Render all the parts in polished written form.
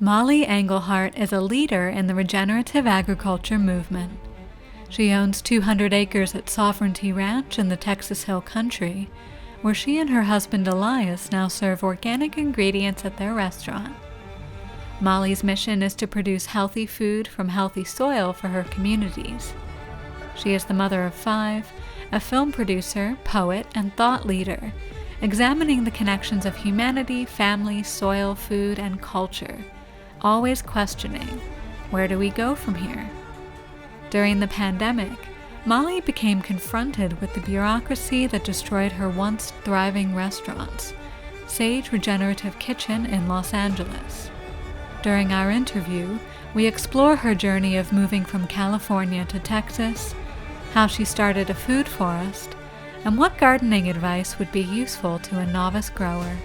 Mollie Engelhart is a leader in the regenerative agriculture movement. She owns 200 acres at Sovereignty Ranch in the Texas Hill Country, where she and her husband Elias now serve organic ingredients at their restaurant. Mollie's mission is to produce healthy food from healthy soil for her communities. She is the mother of 5, a film producer, poet, and thought leader, examining the connections of humanity, family, soil, food, and culture, always questioning, where do we go from here? During the pandemic, Mollie became confronted with the bureaucracy that destroyed her once thriving restaurants, Sage Regenerative Kitchen in Los Angeles. During our interview, we explore her journey of moving from California to Texas, how she started a food forest, and what gardening advice would be useful to a novice grower.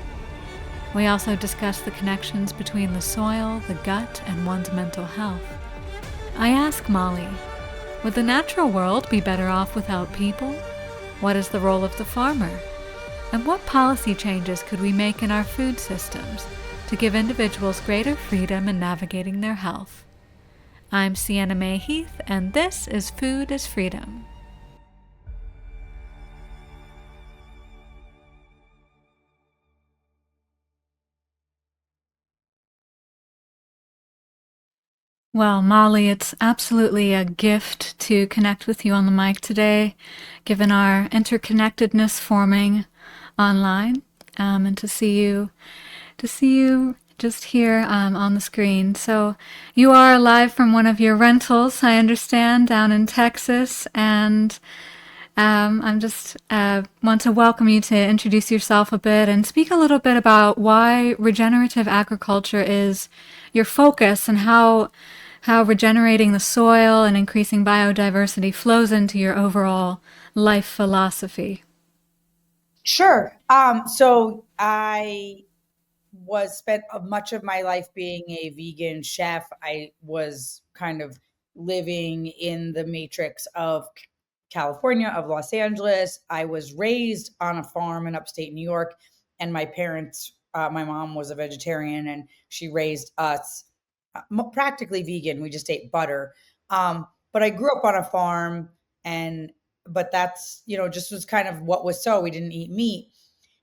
We also discuss the connections between the soil, the gut, and one's mental health. I ask Mollie, would the natural world be better off without people? What is the role of the farmer? And what policy changes could we make in our food systems to give individuals greater freedom in navigating their health? I'm Sienna Mae Heath, and this is Food is Freedom. Well, Mollie, it's absolutely a gift to connect with you on the mic today, given our interconnectedness forming online, and to see you just here on the screen. So you are live from one of your rentals, I understand, down in Texas, and I'm just want to welcome you to introduce yourself a bit and speak a little bit about why regenerative agriculture is your focus and how regenerating the soil and increasing biodiversity flows into your overall life philosophy. Sure. So I was spent much of my life being a vegan chef. I was kind of living in the matrix of California, of Los Angeles. I was raised on a farm in upstate New York, and my parents, my mom was a vegetarian, and she raised us practically vegan. We just ate butter. But I grew up on a farm, and but that's just was kind of what was so. We didn't eat meat.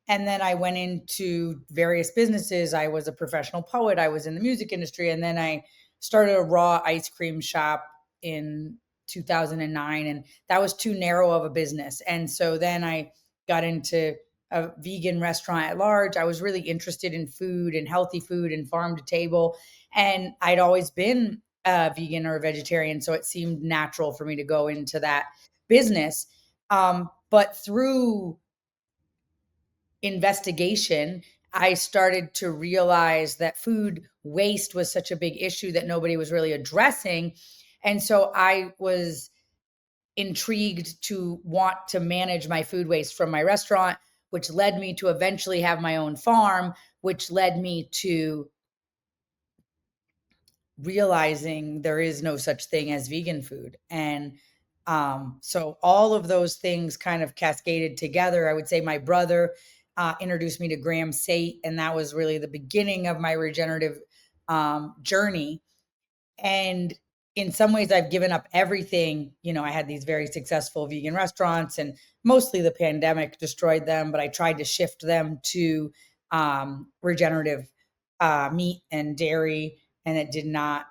And then I went into various businesses. I was a professional poet. I was in the music industry. And then I started a raw ice cream shop in 2009. And that was too narrow of a business. And so then I got into a vegan restaurant at large. I was really interested in food and healthy food and farm to table. And I'd always been a vegan or a vegetarian. So it seemed natural for me to go into that business. But through investigation, I started to realize that food waste was such a big issue that nobody was really addressing. And so I was intrigued to want to manage my food waste from my restaurant, which led me to eventually have my own farm, which led me to realizing there is no such thing as vegan food. And so all of those things kind of cascaded together. I would say my brother introduced me to Graham Sate, and that was really the beginning of my regenerative journey. And in some ways, I've given up everything. I had these very successful vegan restaurants, and mostly the pandemic destroyed them, but I tried to shift them to regenerative meat and dairy, and it did not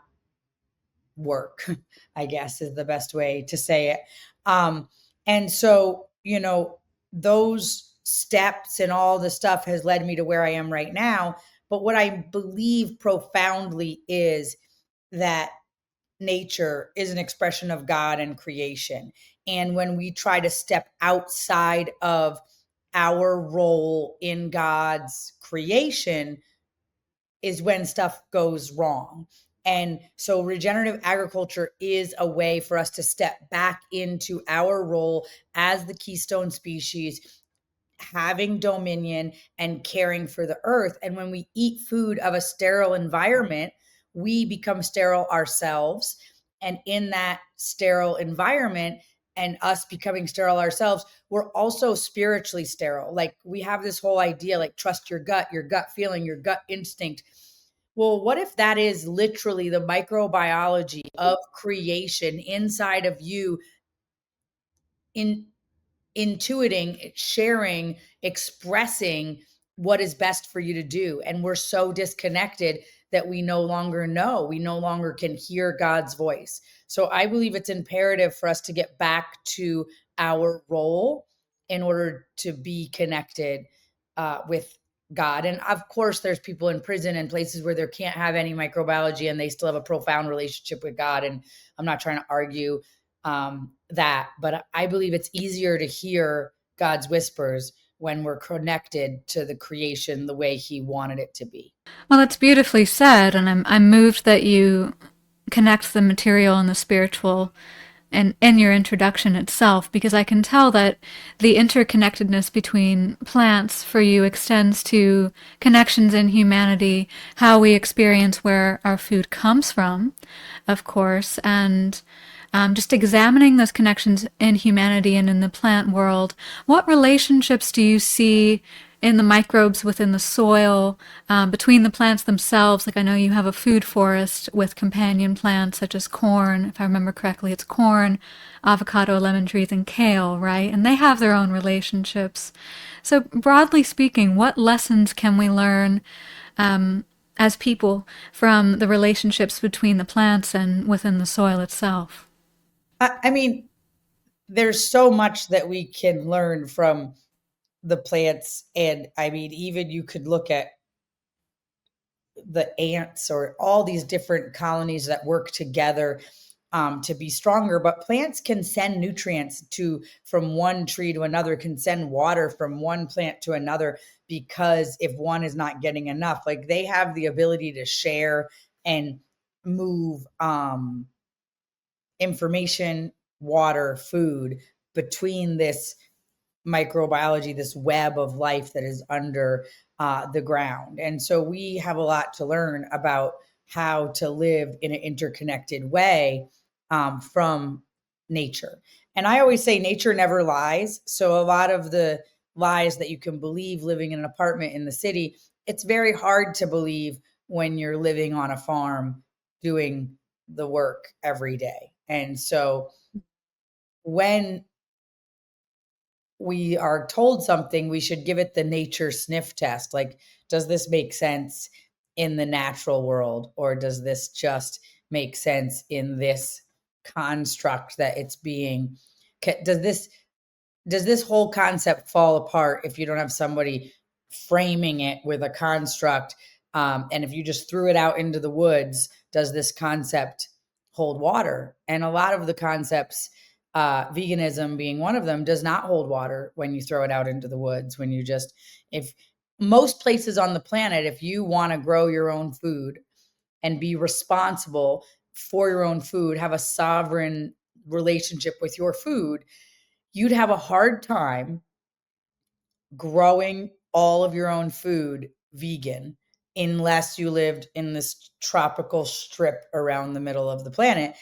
work, I guess is the best way to say it. And so, those steps and all the stuff has led me to where I am right now. But what I believe profoundly is that nature is an expression of God and creation. And when we try to step outside of our role in God's creation, is when stuff goes wrong. And so regenerative agriculture is a way for us to step back into our role as the keystone species, having dominion and caring for the earth. And when we eat food of a sterile environment, we become sterile ourselves. And in that sterile environment, and us becoming sterile ourselves, we're also spiritually sterile. Like we have this whole idea, like trust your gut feeling, your gut instinct. Well, what if that is literally the microbiology of creation inside of you, in intuiting, sharing, expressing what is best for you to do. And we're so disconnected that we no longer know, we no longer can hear God's voice. So I believe it's imperative for us to get back to our role in order to be connected with God. And of course, there's people in prison and places where there can't have any microbiology and they still have a profound relationship with God. And I'm not trying to argue that, but I believe it's easier to hear God's whispers when we're connected to the creation the way He wanted it to be. Well, it's beautifully said, and I'm moved that you connect the material and the spiritual and in your introduction itself, because I can tell that the interconnectedness between plants for you extends to connections in humanity, how we experience where our food comes from, of course, and just examining those connections in humanity and in the plant world. What relationships do you see in the microbes within the soil, between the plants themselves? Like, I know you have a food forest with companion plants such as corn. If I remember correctly, it's corn, avocado, lemon trees, and kale, right? And they have their own relationships. So broadly speaking, what lessons can we learn as people from the relationships between the plants and within the soil itself? I mean, there's so much that we can learn from the plants. And I mean, even you could look at the ants or all these different colonies that work together to be stronger. But plants can send nutrients to from one tree to another, can send water from one plant to another, because if one is not getting enough, like they have the ability to share and move information, water, food between this microbiology, this web of life that is under the ground. And so we have a lot to learn about how to live in an interconnected way from nature. And I always say nature never lies. So a lot of the lies that you can believe living in an apartment in the city, it's very hard to believe when you're living on a farm doing the work every day. And so when we are told something, we should give it the nature sniff test. Like, does this make sense in the natural world, or does this just make sense in this construct that it's being? Does this whole concept fall apart if you don't have somebody framing it with a construct? And if you just threw it out into the woods, does this concept hold water? And a lot of the concepts, veganism being one of them, does not hold water when you throw it out into the woods. When you just, if most places on the planet, if you want to grow your own food and be responsible for your own food, have a sovereign relationship with your food, you'd have a hard time growing all of your own food vegan unless you lived in this tropical strip around the middle of the planet.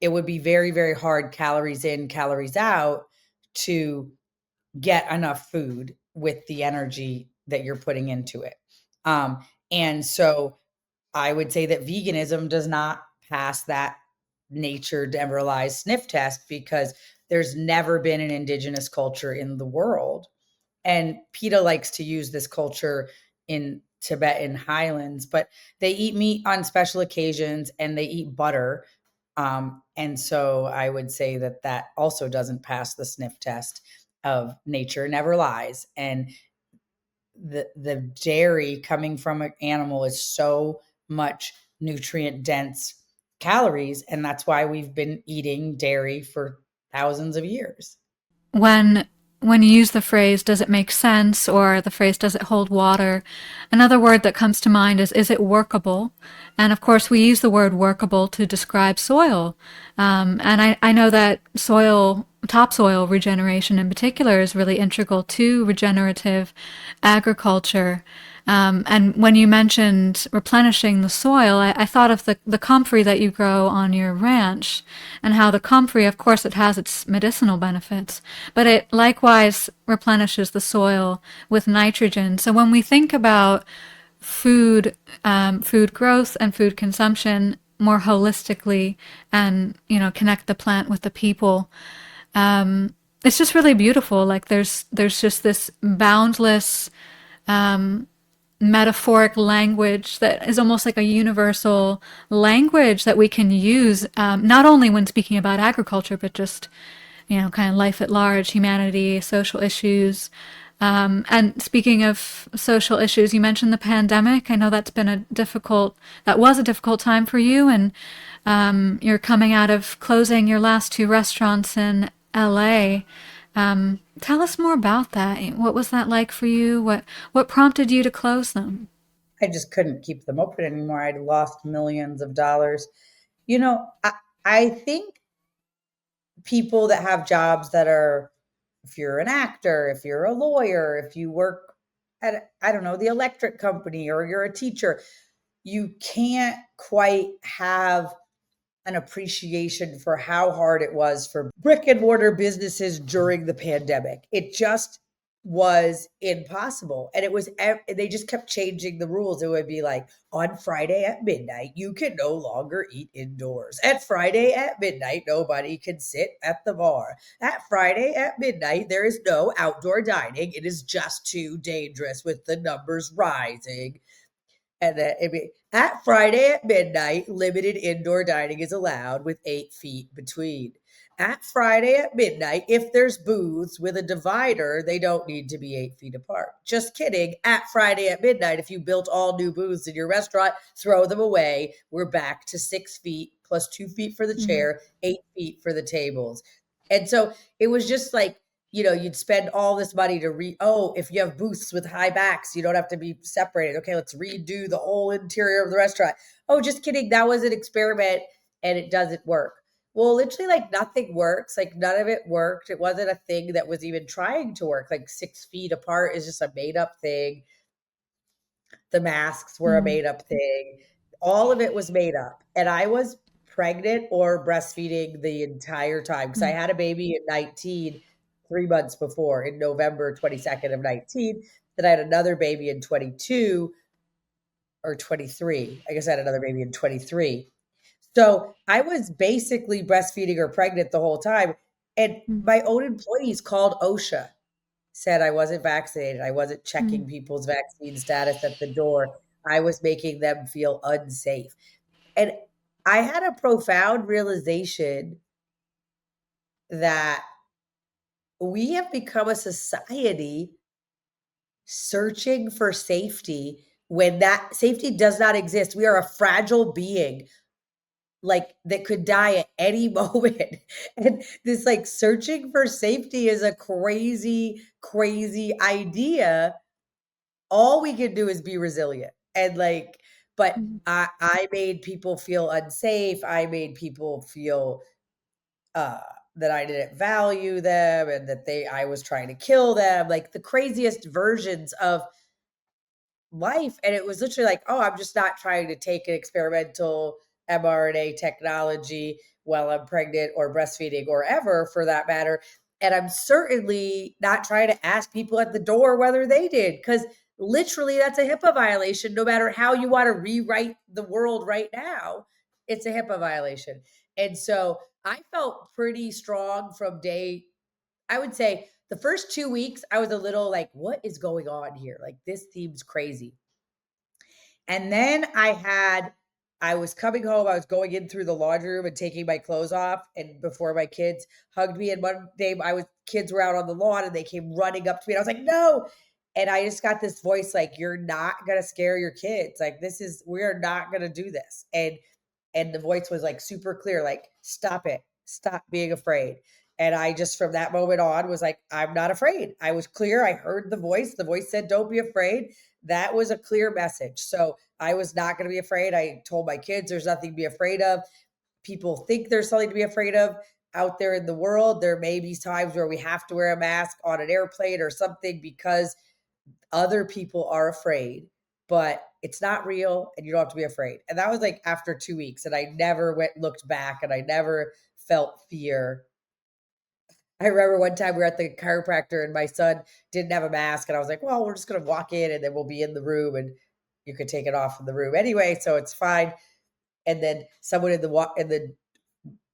It would be very, very hard, calories in, calories out, to get enough food with the energy that you're putting into it. And so I would say that veganism does not pass that nature never lies sniff test, because there's never been an indigenous culture in the world. And PETA likes to use this culture in Tibetan highlands, but they eat meat on special occasions and they eat butter. And so I would say that that also doesn't pass the sniff test of nature never lies. And the dairy coming from an animal is so much nutrient dense calories, and that's why we've been eating dairy for thousands of years. when when you use the phrase "does it make sense?" or the phrase "does it hold water," another word that comes to mind is it workable? And of course, we use the word workable to describe soil. And I know that topsoil regeneration in particular is really integral to regenerative agriculture. And when you mentioned replenishing the soil, I thought of the comfrey that you grow on your ranch, and how the comfrey, of course, it has its medicinal benefits, but it likewise replenishes the soil with nitrogen. So when we think about food growth and food consumption more holistically, and connect the plant with the people. It's just really beautiful. Like there's just this boundless metaphoric language that is almost like a universal language that we can use, not only when speaking about agriculture, but just, kind of life at large, humanity, social issues. And speaking of social issues, you mentioned the pandemic. I know that was a difficult time for you, and you're coming out of closing your last two restaurants in LA. Tell us more about that. What was that like for you? What prompted you to close them? I just couldn't keep them open anymore. I'd lost millions of dollars. You know, I think people that have jobs that are, if you're an actor, if you're a lawyer, if you work at, I don't know, the electric company, or you're a teacher, you can't quite have an appreciation for how hard it was for brick and mortar businesses during the pandemic. It just was impossible. And they just kept changing the rules. It would be like, on Friday at midnight, you can no longer eat indoors. At Friday at midnight, nobody can sit at the bar. At Friday at midnight, there is no outdoor dining. It is just too dangerous with the numbers rising. And then at Friday at midnight, limited indoor dining is allowed with 8 feet between. At Friday at midnight, if there's booths with a divider, they don't need to be 8 feet apart. Just kidding. At Friday at midnight, if you built all new booths in your restaurant, throw them away. We're back to 6 feet plus 2 feet for the Mm, chair, 8 feet for the tables. And so it was just like, you'd spend all this money if you have booths with high backs, you don't have to be separated. Okay, let's redo the whole interior of the restaurant. Oh, just kidding. That was an experiment and it doesn't work. Well, literally, like, nothing works. Like, none of it worked. It wasn't a thing that was even trying to work. Like, 6 feet apart is just a made up thing. The masks were a mm, made up thing. All of it was made up. And I was pregnant or breastfeeding the entire time because I mm, had a baby at 19, 3 months before, in November 22nd of 19. Then I had another baby in 22 or 23. I guess I had another baby in 23. So I was basically breastfeeding or pregnant the whole time. And mm, my own employees called OSHA, said I wasn't vaccinated. I wasn't mm, checking people's vaccine status at the door. I was making them feel unsafe. And I had a profound realization that we have become a society searching for safety when that safety does not exist. We are a fragile being, like, that could die at any moment. And this, like, searching for safety is a crazy, crazy idea. All we can do is be resilient, and, like, but mm, I made people feel unsafe. I made people feel uh that I didn't value them, and that I was trying to kill them, like the craziest versions of life. And it was literally like, oh, I'm just not trying to take an experimental mRNA technology while I'm pregnant or breastfeeding, or ever for that matter. And I'm certainly not trying to ask people at the door whether they did, because literally that's a HIPAA violation. No matter how you want to rewrite the world right now, it's a HIPAA violation. And so I felt pretty strong from I would say the first 2 weeks, I was a little like, what is going on here? Like, this seems crazy. And then I was coming home, I was going in through the laundry room and taking my clothes off, and before my kids hugged me, and one day kids were out on the lawn and they came running up to me, and I was like, "No." And I just got this voice like, "You're not going to scare your kids. Like, we're not going to do this." And the voice was like super clear, like, "Stop it. Stop being afraid." And I just, from that moment on, was like, I'm not afraid. I was clear. I heard the voice. The voice said, "Don't be afraid." That was a clear message. So I was not going to be afraid. I told my kids there's nothing to be afraid of. People think there's something to be afraid of out there in the world. There may be times where we have to wear a mask on an airplane or something because other people are afraid, but it's not real and you don't have to be afraid. And that was like after 2 weeks. And I never looked back, and I never felt fear. I remember one time we were at the chiropractor and my son didn't have a mask, and I was like, well, we're just going to walk in and then we'll be in the room. And you could take it off in the room anyway, so it's fine. And then someone in the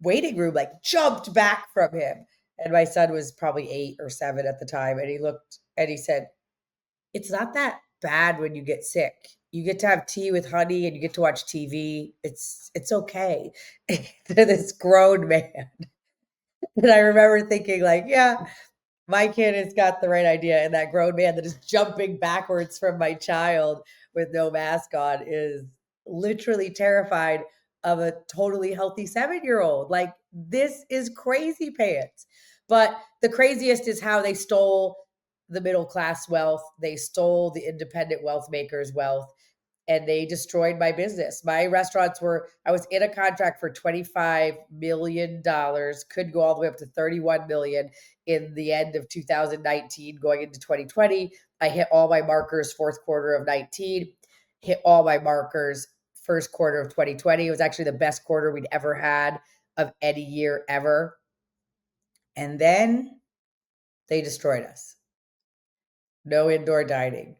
waiting room like jumped back from him. And my son was probably 8 or 7 at the time. And he looked and he said, it's not that bad when you get sick. You get to have tea with honey and you get to watch TV. It's okay. This grown man. And I remember thinking like, yeah, my kid has got the right idea. And that grown man that is jumping backwards from my child with no mask on is literally terrified of a totally healthy 7-year-old. Like, this is crazy pants. But the craziest is how they stole the middle class wealth. They stole the independent wealth makers' wealth, and they destroyed my business. My restaurants were, I was in a contract for $25 million, could go all the way up to 31 million in the end of 2019, going into 2020. I hit all my markers fourth quarter of 19, hit all my markers first quarter of 2020. It was actually the best quarter we'd ever had of any year ever. And then they destroyed us. No indoor dining.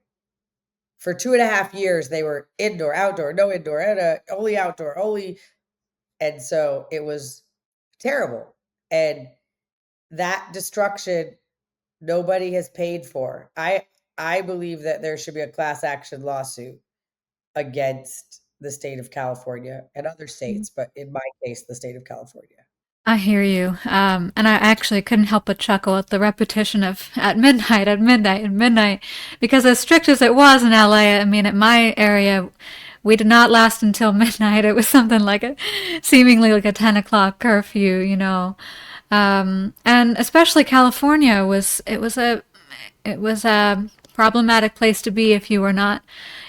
For 2.5 years, they were indoor, outdoor, no indoor, only outdoor, only. And so it was terrible. And that destruction, nobody has paid for. I believe that there should be a class action lawsuit against the state of California and other states, but in my case, the state of California. I hear you. And I actually couldn't help but chuckle at the repetition of at midnight, at midnight, at midnight, because as strict as it was in LA, I mean, at my area, we did not last until midnight. It was something like seemingly like a 10 o'clock curfew, you know. And especially California it was a problematic place to be if you were not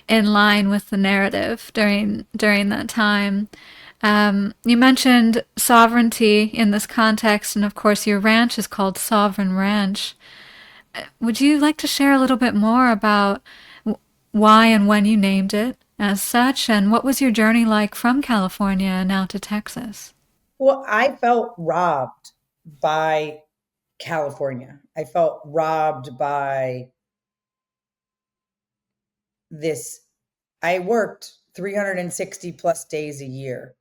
in line with the narrative during that time. You mentioned sovereignty in this context, and of course, your ranch is called Sovereign Ranch. Would you like to share a little bit more about why and when you named it as such, and what was your journey like from California now to Texas? Well, I felt robbed by California. I felt robbed by this. I worked 360 plus days a year.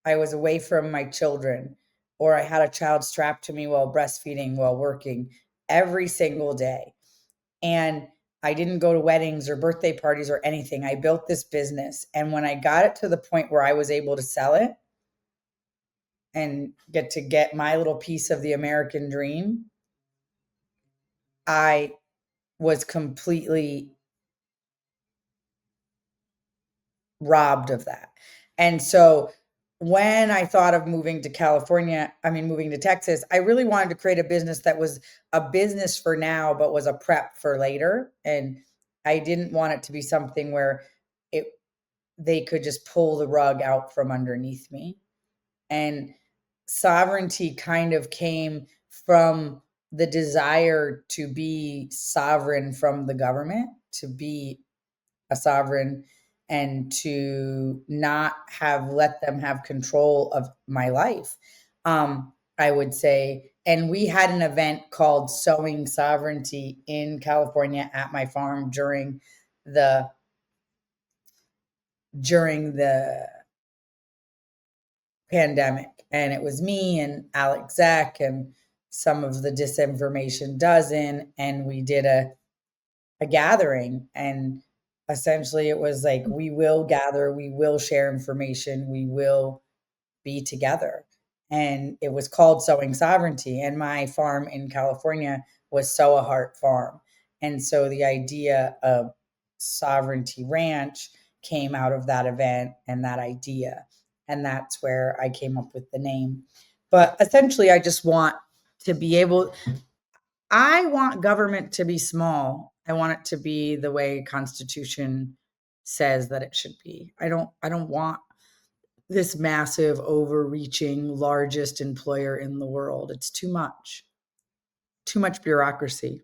I was away from my children, or I had a child strapped to me while breastfeeding, while working every single day. And I didn't go to weddings or birthday parties or anything. I built this business. And when I got it to the point where I was able to sell it and get my little piece of the American dream, I was completely robbed of that. And so when I thought of moving to moving to Texas, I really wanted to create a business that was a business for now, but was a prep for later. And I didn't want it to be something where it they could just pull the rug out from underneath me. And sovereignty kind of came from the desire to be sovereign from the government, to be a sovereign and to not let them have control of my life. I would say, and we had an event called Sowing Sovereignty in California at my farm the during the pandemic. And it was me and Alex Zek and some of the Disinformation Dozen, and we did a gathering. And essentially it was like, we will gather, we will share information, we will be together. And it was called Sowing Sovereignty. And my farm in California was Sow a Heart Farm. And so the idea of Sovereignty Ranch came out of that event and that idea. And that's where I came up with the name. But essentially, I just want to be able, I want government to be small. I want it to be the way Constitution says that it should be. I don't want this massive, overreaching, largest employer in the world. It's too much bureaucracy.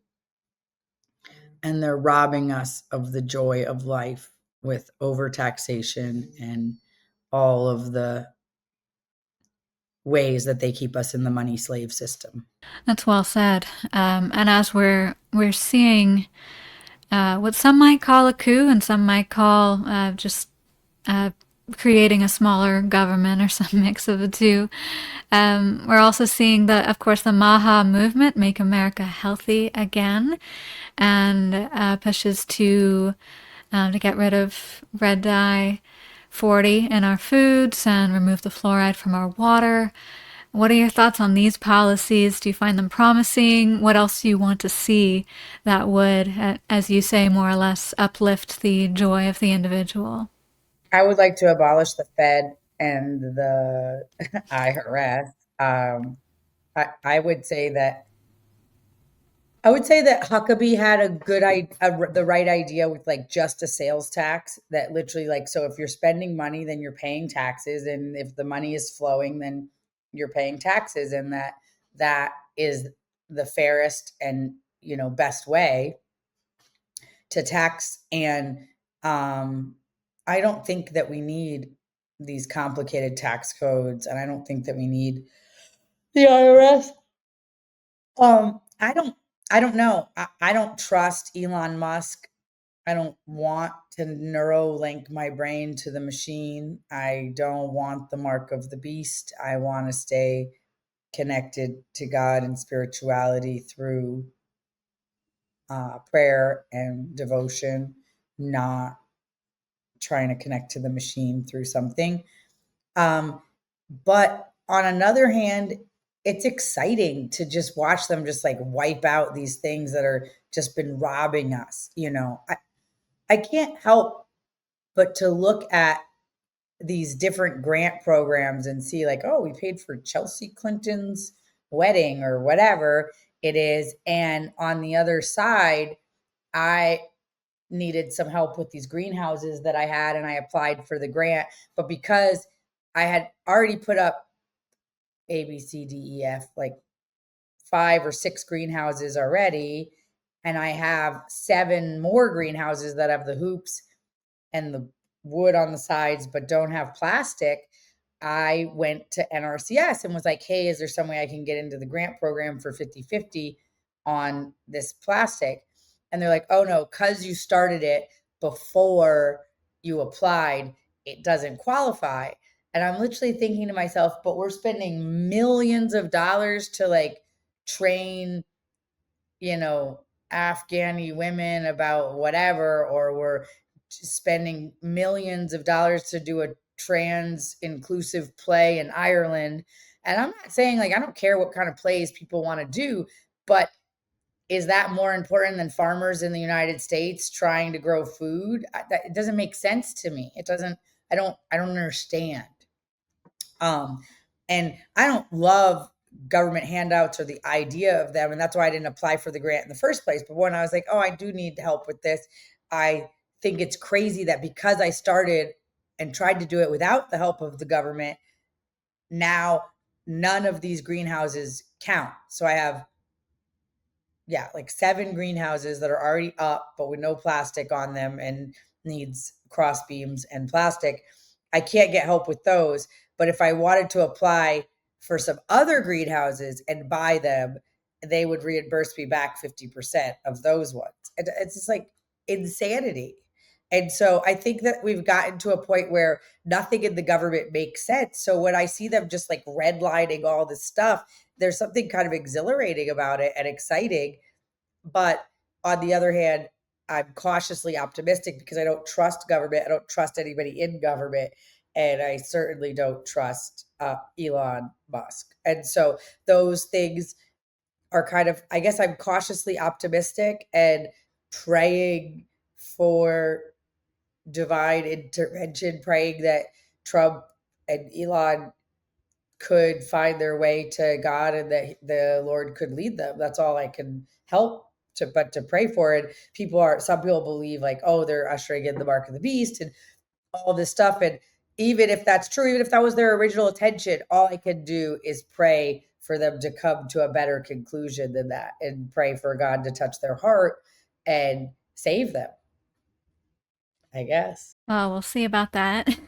And they're robbing us of the joy of life with overtaxation and all of the ways that they keep us in the money slave system. That's well said. And as we're seeing what some might call a coup and some might call just uh, creating a smaller government or some mix of the two. We're also seeing the, of course, the MAHA movement, Make America Healthy Again, and pushes to get rid of red dye 40 in our foods and remove the fluoride from our water. What are your thoughts on these policies? Do you find them promising? What else do you want to see that would, as you say, more or less uplift the joy of the individual? I would like to abolish the Fed and the IRS. I would say that Huckabee had a good the right idea with like just a sales tax that literally like, so if you're spending money, then you're paying taxes, and if the money is flowing, then you're paying taxes, and that is the fairest and best way to tax. And I don't think that we need these complicated tax codes, and I don't think that we need the IRS. I don't know. I don't trust Elon Musk. I don't want to neuralink my brain to the machine. I don't want the mark of the beast. I want to stay connected to God and spirituality through prayer and devotion, not trying to connect to the machine through something. Um, but on another hand, it's exciting to just watch them just like wipe out these things that are just been robbing us. I can't help but to look at these different grant programs and see like, oh, we paid for Chelsea Clinton's wedding or whatever it is. And on the other side, I needed some help with these greenhouses that I had, and I applied for the grant. But because I had already put up A, B, C, D, E, F, like 5 or 6 greenhouses already, and I have 7 more greenhouses that have the hoops and the wood on the sides but don't have plastic. I went to NRCS and was like, hey, is there some way I can get into the grant program for 50/50 on this plastic? And they're like, oh no, because you started it before you applied, it doesn't qualify. And I'm literally thinking to myself, but we're spending millions of dollars to like train, you know, Afghani women about whatever, or we're spending millions of dollars to do a trans inclusive play in Ireland. And I'm not saying like I don't care what kind of plays people want to do, but is that more important than farmers in the United States trying to grow food? It doesn't make sense to me. It doesn't. I don't understand. Um, and I don't love government handouts or the idea of them. And that's why I didn't apply for the grant in the first place. But when I was like, oh, I do need help with this, I think it's crazy that because I started and tried to do it without the help of the government, now none of these greenhouses count. So I have, yeah, like 7 greenhouses that are already up, but with no plastic on them and needs cross beams and plastic. I can't get help with those. But if I wanted to apply for some other greenhouses and buy them, they would reimburse me back 50% of those ones. It's just like insanity. And so I think that we've gotten to a point where nothing in the government makes sense. So when I see them just like redlining all this stuff, there's something kind of exhilarating about it and exciting. But on the other hand, I'm cautiously optimistic because I don't trust government. I don't trust anybody in government. And I certainly don't trust Elon Musk. And so those things are kind of, I guess I'm cautiously optimistic and praying for divine intervention, praying that Trump and Elon could find their way to God and that the Lord could lead them. That's all I can help to pray for. And some people believe like, oh, they're ushering in the mark of the beast and all this stuff. And even if that's true, even if that was their original intention, all I can do is pray for them to come to a better conclusion than that and pray for God to touch their heart and save them, I guess. Well, we'll see about that.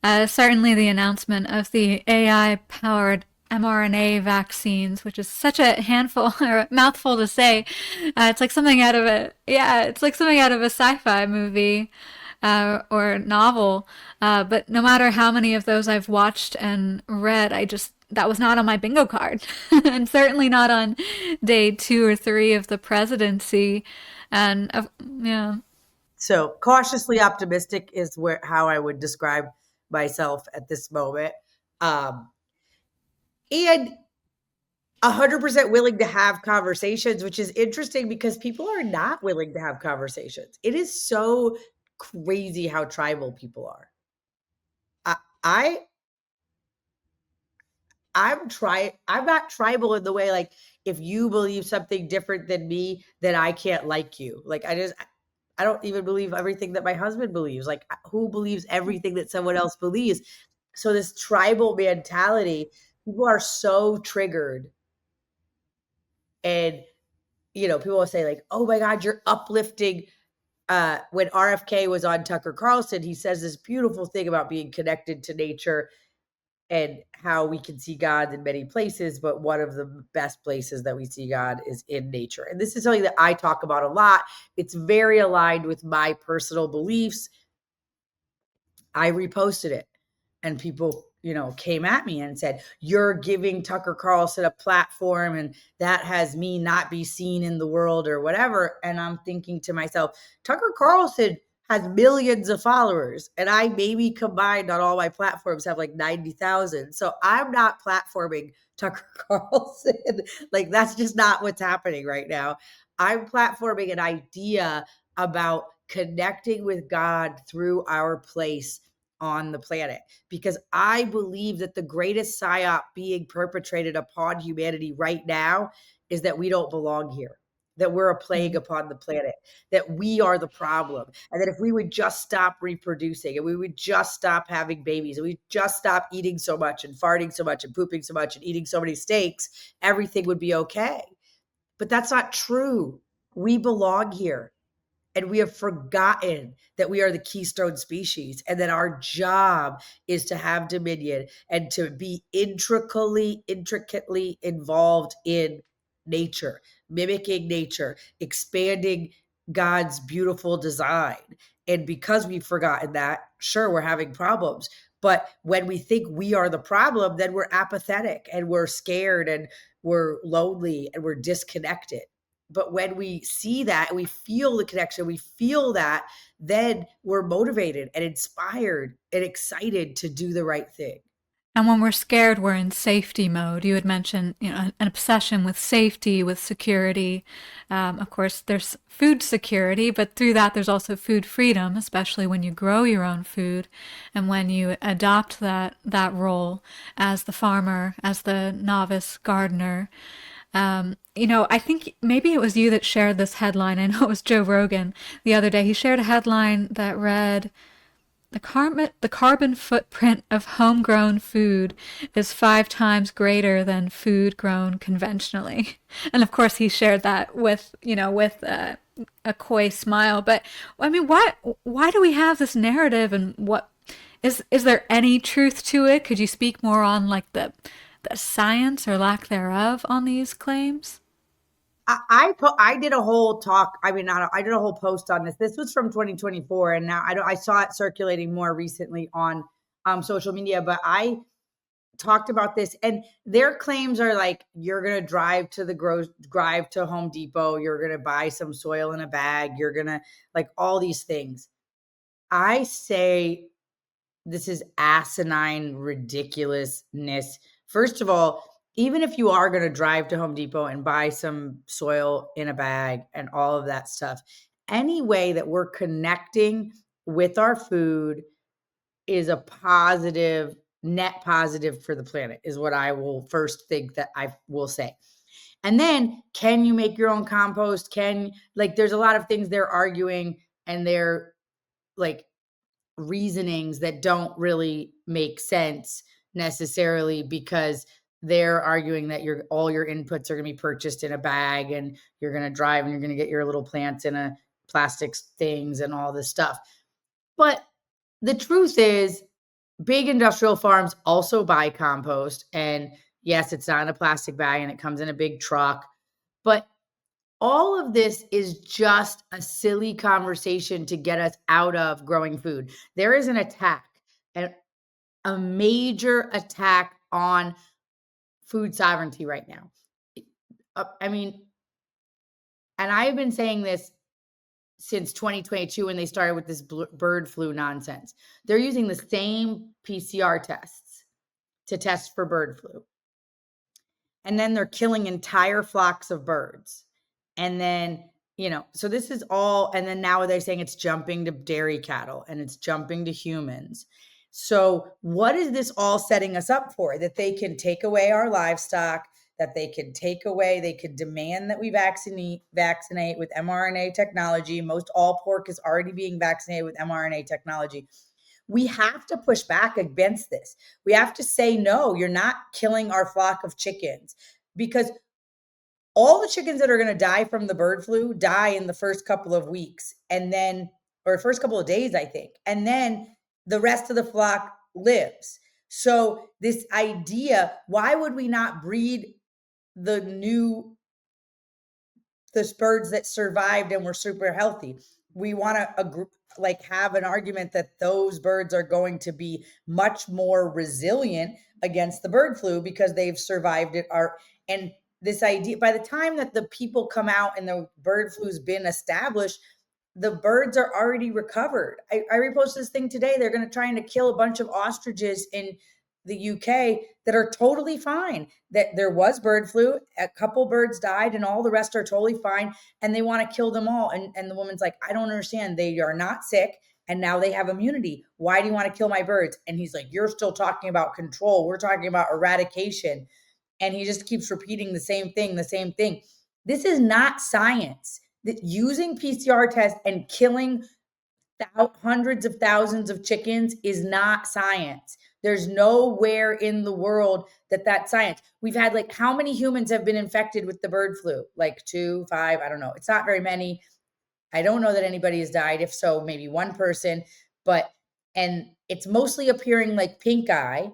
Certainly, the announcement of the AI powered mRNA vaccines, which is such a handful or a mouthful to say. It's like something out of it's like something out of a sci-fi movie or novel. But no matter how many of those I've watched and read, that was not on my bingo card, and certainly not on day 2 or 3 of the presidency. And yeah. So cautiously optimistic is how I would describe myself at this moment. Um, and 100% willing to have conversations, which is interesting because people are not willing to have conversations. It is so crazy how tribal people are. I, I I'm not tribal in the way like if you believe something different than me, then I can't like you. Like I don't even believe everything that my husband believes. Like who believes everything that someone else believes? So this tribal mentality, people are so triggered. And people will say like, "Oh my god, you're uplifting." When RFK was on Tucker Carlson, he says this beautiful thing about being connected to nature and how we can see God in many places, but one of the best places that we see God is in nature. And this is something that I talk about a lot. It's very aligned with my personal beliefs. I reposted it and people, came at me and said, "You're giving Tucker Carlson a platform and that has me not be seen in the world," or whatever. And I'm thinking to myself, Tucker Carlson has millions of followers and I maybe combined on all my platforms have like 90,000. So I'm not platforming Tucker Carlson. Like that's just not what's happening right now. I'm platforming an idea about connecting with God through our place on the planet, because I believe that the greatest psyop being perpetrated upon humanity right now is that we don't belong here, that we're a plague upon the planet, that we are the problem, and that if we would just stop reproducing and we would just stop having babies and we just stop eating so much and farting so much and pooping so much and eating so many steaks, everything would be okay. But that's not true. We belong here. And we have forgotten that we are the keystone species and that our job is to have dominion and to be intricately involved in nature, mimicking nature, expanding God's beautiful design. And because we've forgotten that, sure, we're having problems. But when we think we are the problem, then we're apathetic and we're scared and we're lonely and we're disconnected. But when we see that and we feel the connection, we feel that, then we're motivated and inspired and excited to do the right thing. And when we're scared, we're in safety mode. You had mentioned, an obsession with safety, with security. Of course, there's food security, but through that, there's also food freedom, especially when you grow your own food and when you adopt that role as the farmer, as the novice gardener. I think maybe it was you that shared this headline. I know it was Joe Rogan the other day. He shared a headline that read, the carbon footprint of homegrown food is 5 times greater than food grown conventionally. And of course, he shared that with a coy smile. But I mean, why do we have this narrative, and what is there any truth to it? Could you speak more on like the science or lack thereof on these claims? I did a whole talk. I mean, not I did a whole post on this. This was from 2024, and now I saw it circulating more recently on social media. But I talked about this, and their claims are like, you're gonna drive to Home Depot, you're gonna buy some soil in a bag, you're gonna like all these things. I say this is asinine ridiculousness. First of all, even if you are going to drive to Home Depot and buy some soil in a bag and all of that stuff, any way that we're connecting with our food is a positive, net positive for the planet, is what I will first think that I will say. And then, can you make your own compost? There's a lot of things they're arguing and they're like reasonings that don't really make sense necessarily, because they're arguing that all your inputs are going to be purchased in a bag and you're going to drive and you're going to get your little plants in a plastic things and all this stuff. But the truth is, big industrial farms also buy compost, and Yes, it's not in a plastic bag and it comes in a big truck. But all of this is just a silly conversation to get us out of growing food. There is an attack, a major attack on food sovereignty right now. I mean, and I've been saying this since 2022 when they started with this bird flu nonsense. They're using the same PCR tests to test for bird flu. And then they're killing entire flocks of birds. And then, so this is all, and then now they're saying it's jumping to dairy cattle and it's jumping to humans. So what is this all setting us up for? That they can take away our livestock, that they could demand that we vaccinate with mRNA technology. Most all pork is already being vaccinated with mRNA technology. We have to push back against this. We have to say, no, you're not killing our flock of chickens, because all the chickens that are going to die from the bird flu die in the first couple of weeks, and then, or first couple of days, I think. And then the rest of the flock lives. So this idea, why would we not breed the birds that survived and were super healthy? We want to have an argument that those birds are going to be much more resilient against the bird flu because they've survived it. And this idea, by the time that the people come out and the bird flu's been established, the birds are already recovered. I reposted this thing today. They're going to try to kill a bunch of ostriches in the UK that are totally fine. That there was bird flu, a couple birds died, and all the rest are totally fine. And they want to kill them all. And the woman's like, I don't understand. They are not sick, and now they have immunity. Why do you want to kill my birds? And he's like, you're still talking about control. We're talking about eradication. And he just keeps repeating the same thing. This is not science. That using PCR tests and killing hundreds of thousands of chickens is not science. There's nowhere in the world that's science. We've had how many humans have been infected with the bird flu? 2, 5, I don't know. It's not very many. I don't know that anybody has died. If so, maybe one person, and it's mostly appearing like pink eye.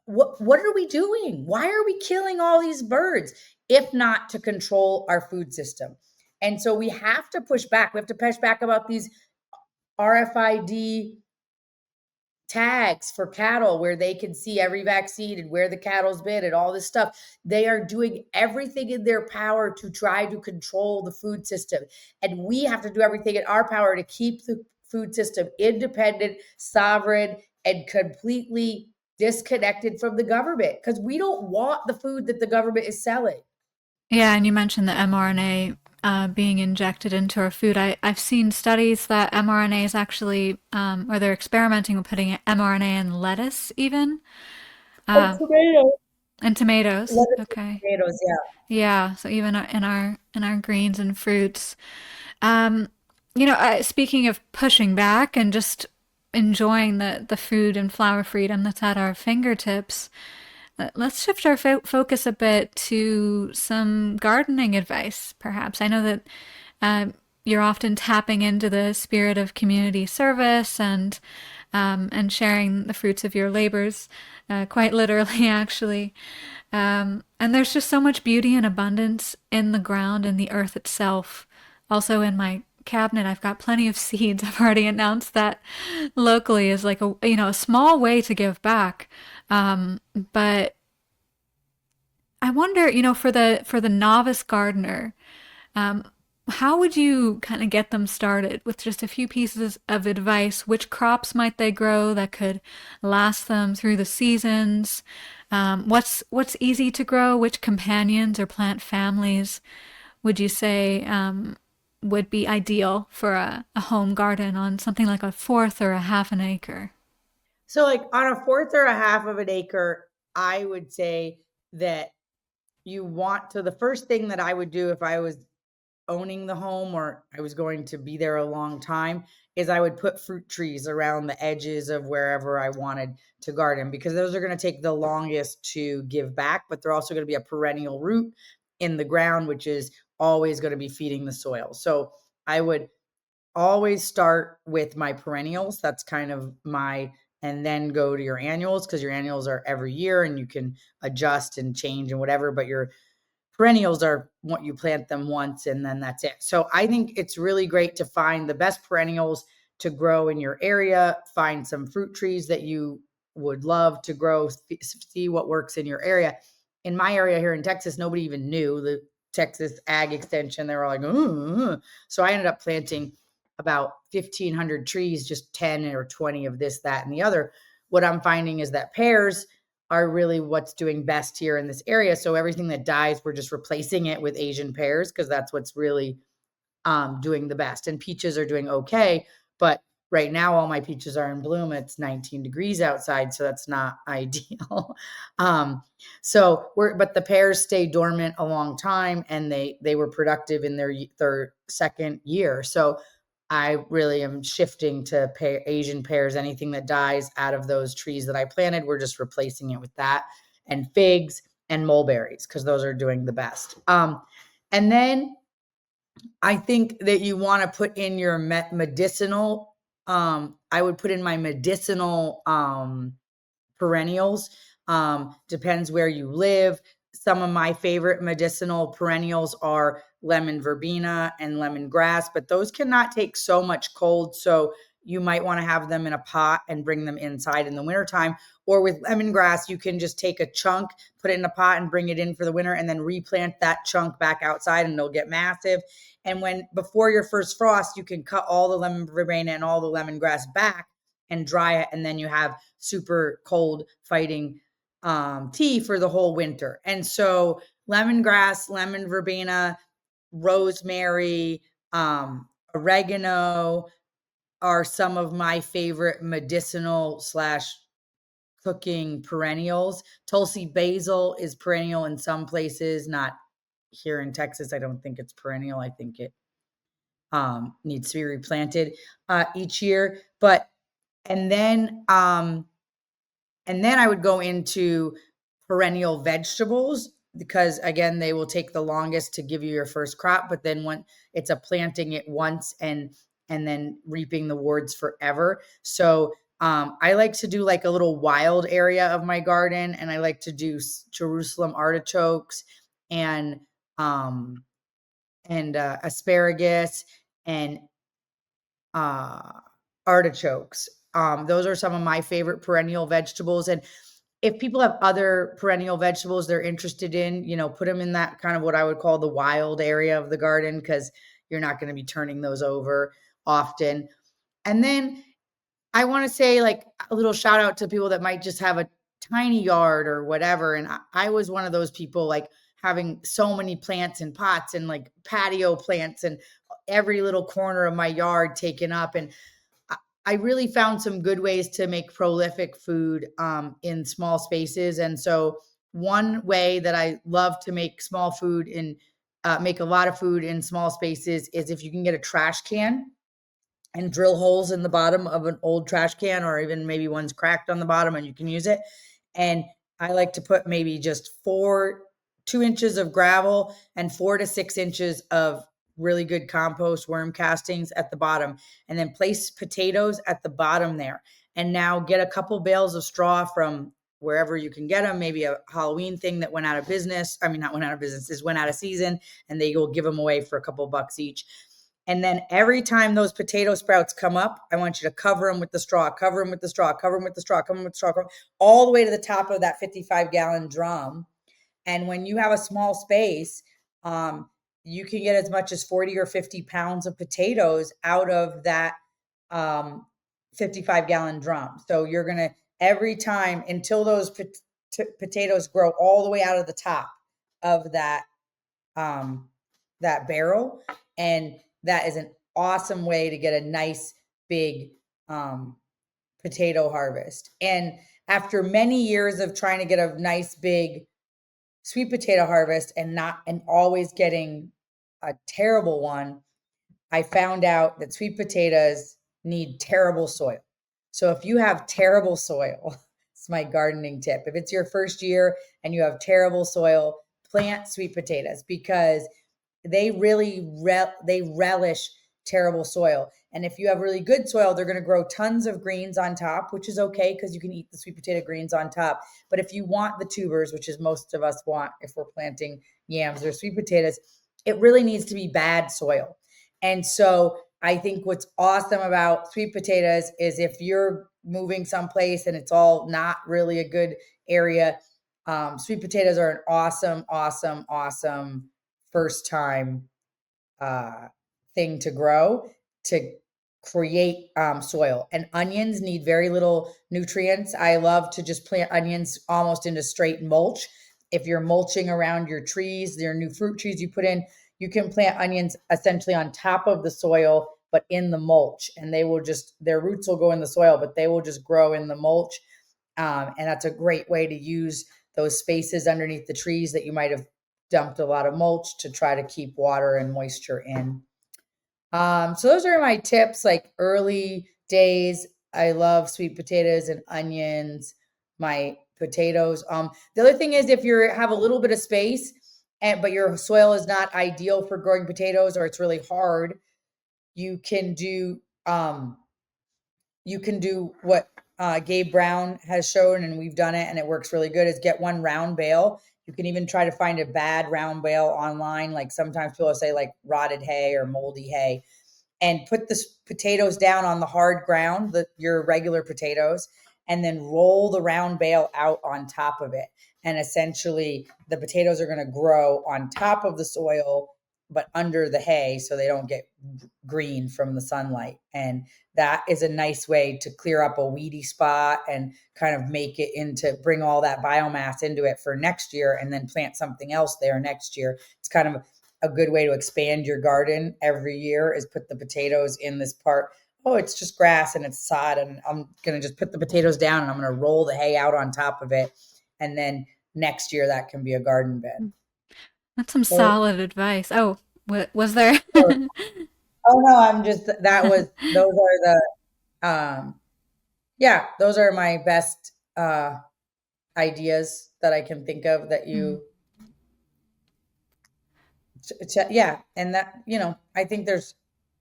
What are we doing? Why are we killing all these birds if not to control our food system? And so we have to push back. We have to push back about these RFID tags for cattle where they can see every vaccine and where the cattle's been and all this stuff. They are doing everything in their power to try to control the food system. And we have to do everything in our power to keep the food system independent, sovereign, and completely disconnected from the government, because we don't want the food that the government is selling. Yeah, and you mentioned the mRNA being injected into our food. I've seen studies that mRNA is actually, or they're experimenting with putting mRNA in lettuce even. And tomatoes. And tomatoes. Lettuce and Okay. tomatoes, yeah. Yeah, so even in our greens and fruits. Speaking of pushing back and just enjoying the food and flower freedom that's at our fingertips, let's shift our focus a bit to some gardening advice, perhaps. I know that you're often tapping into the spirit of community service and sharing the fruits of your labors, quite literally, actually. And there's just so much beauty and abundance in the ground and the earth itself. Also, in my cabinet, I've got plenty of seeds. I've already announced that locally is a small way to give back. But I wonder, for the novice gardener, how would you kind of get them started with just a few pieces of advice? Which crops might they grow that could last them through the seasons? What's easy to grow? Which companions or plant families would you say would be ideal for a home garden on something like a fourth or a half an acre? So on a fourth or a half of an acre, I would say that the first thing that I would do if I was owning the home or I was going to be there a long time is I would put fruit trees around the edges of wherever I wanted to garden, because those are going to take the longest to give back, but they're also going to be a perennial root in the ground, which is always going to be feeding the soil. So I would always start with my perennials. That's kind of my and then go to your annuals, because your annuals are every year and you can adjust and change and whatever, but your perennials are what you plant them once and then that's it. So I think it's really great to find the best perennials to grow in your area, find some fruit trees that you would love to grow, see what works in your area. In my area here in Texas, nobody even knew the Texas Ag Extension. They were like, ooh. So I ended up planting about 1,500 trees, just 10 or 20 of this, that, and the other. What I'm finding is that pears are really what's doing best here in this area. So everything that dies, we're just replacing it with Asian pears, because that's what's really doing the best. And peaches are doing okay, but right now all my peaches are in bloom. It's 19 degrees outside, so that's not ideal. But the pears stay dormant a long time, and they were productive in their second year. So I really am shifting to Asian pears. Anything that dies out of those trees that I planted, we're just replacing it with that, and figs and mulberries, because those are doing the best. And then I think that you want to put in your medicinal. I would put in my medicinal perennials. Depends where you live. Some of my favorite medicinal perennials are lemon verbena and lemongrass, but those cannot take so much cold. So you might want to have them in a pot and bring them inside in the wintertime. Or with lemongrass, you can just take a chunk, put it in a pot and bring it in for the winter, and then replant that chunk back outside and they'll get massive. And before your first frost, you can cut all the lemon verbena and all the lemongrass back and dry it. And then you have super cold fighting tea for the whole winter. And so lemongrass, lemon verbena, rosemary, oregano are some of my favorite medicinal / cooking perennials. Tulsi basil is perennial in some places, not here in Texas. I don't think it's perennial. I think it needs to be replanted each year. And then I would go into perennial vegetables, because again, they will take the longest to give you your first crop, but then when it's a planting it once and then reaping the rewards forever. So I like to do like a little wild area of my garden, and I like to do Jerusalem artichokes and asparagus and artichokes. Those are some of my favorite perennial vegetables. And if people have other perennial vegetables they're interested in, put them in that kind of what I would call the wild area of the garden, because you're not going to be turning those over often. And then I want to say like a little shout out to people that might just have a tiny yard or whatever. And I was one of those people, like having so many plants and pots and like patio plants and every little corner of my yard taken up. And I really found some good ways to make prolific food in small spaces. And so one way that I love to make small food make a lot of food in small spaces is if you can get a trash can and drill holes in the bottom of an old trash can, or even maybe one's cracked on the bottom and you can use it. And I like to put maybe just 2 inches of gravel and 4 to 6 inches of really good compost worm castings at the bottom, and then place potatoes at the bottom there. And now get a couple bales of straw from wherever you can get them, maybe a Halloween thing that went out of business. I mean, not went out of business, this went out of season, and they will give them away for a couple bucks each. And then every time those potato sprouts come up, I want you to cover them with the straw, cover them with the straw, cover them with the straw, cover them with the straw, all the way to the top of that 55-gallon drum. And when you have a small space, you can get as much as 40 or 50 pounds of potatoes out of that 55-gallon drum. So you're going to, every time until those potatoes grow all the way out of the top of that barrel. And that is an awesome way to get a nice big potato harvest. And after many years of trying to get a nice big sweet potato harvest and always getting a terrible one, I found out that sweet potatoes need terrible soil. So if you have terrible soil, it's my gardening tip. If it's your first year and you have terrible soil, plant sweet potatoes, because they really they relish terrible soil. And if you have really good soil, they're going to grow tons of greens on top, which is okay because you can eat the sweet potato greens on top. But if you want the tubers, which is most of us want if we're planting yams or sweet potatoes, it really needs to be bad soil. And so I think what's awesome about sweet potatoes is if you're moving someplace and it's all not really a good area, sweet potatoes are an awesome, awesome, awesome first time thing to grow to create soil. And onions need very little nutrients. I love to just plant onions almost into straight mulch. If you're mulching around your trees, your new fruit trees you put in, you can plant onions essentially on top of the soil, but in the mulch. And they will just, their roots will go in the soil, but they will just grow in the mulch. And that's a great way to use those spaces underneath the trees that you might have dumped a lot of mulch to try to keep water and moisture in. So those are my tips, like early days. I love sweet potatoes and onions, my potatoes. The other thing is if you have a little bit of space but your soil is not ideal for growing potatoes or it's really hard, you can do what Gabe Brown has shown, and we've done it, and it works really good, is get one round bale. You can even try to find a bad round bale online. Like sometimes people say like rotted hay or moldy hay, and put the potatoes down on the hard ground, your regular potatoes, and then roll the round bale out on top of it. And essentially the potatoes are going to grow on top of the soil, but under the hay so they don't get green from the sunlight. And that is a nice way to clear up a weedy spot and kind of make it bring all that biomass into it for next year and then plant something else there next year. It's kind of a good way to expand your garden every year is put the potatoes in this part. Oh, it's just grass and it's sod, and I'm going to just put the potatoes down and I'm going to roll the hay out on top of it. And then next year that can be a garden bed. That's some So, solid advice. Oh, was there? oh no, those are those are my best ideas that I can think of that you and that, I think there's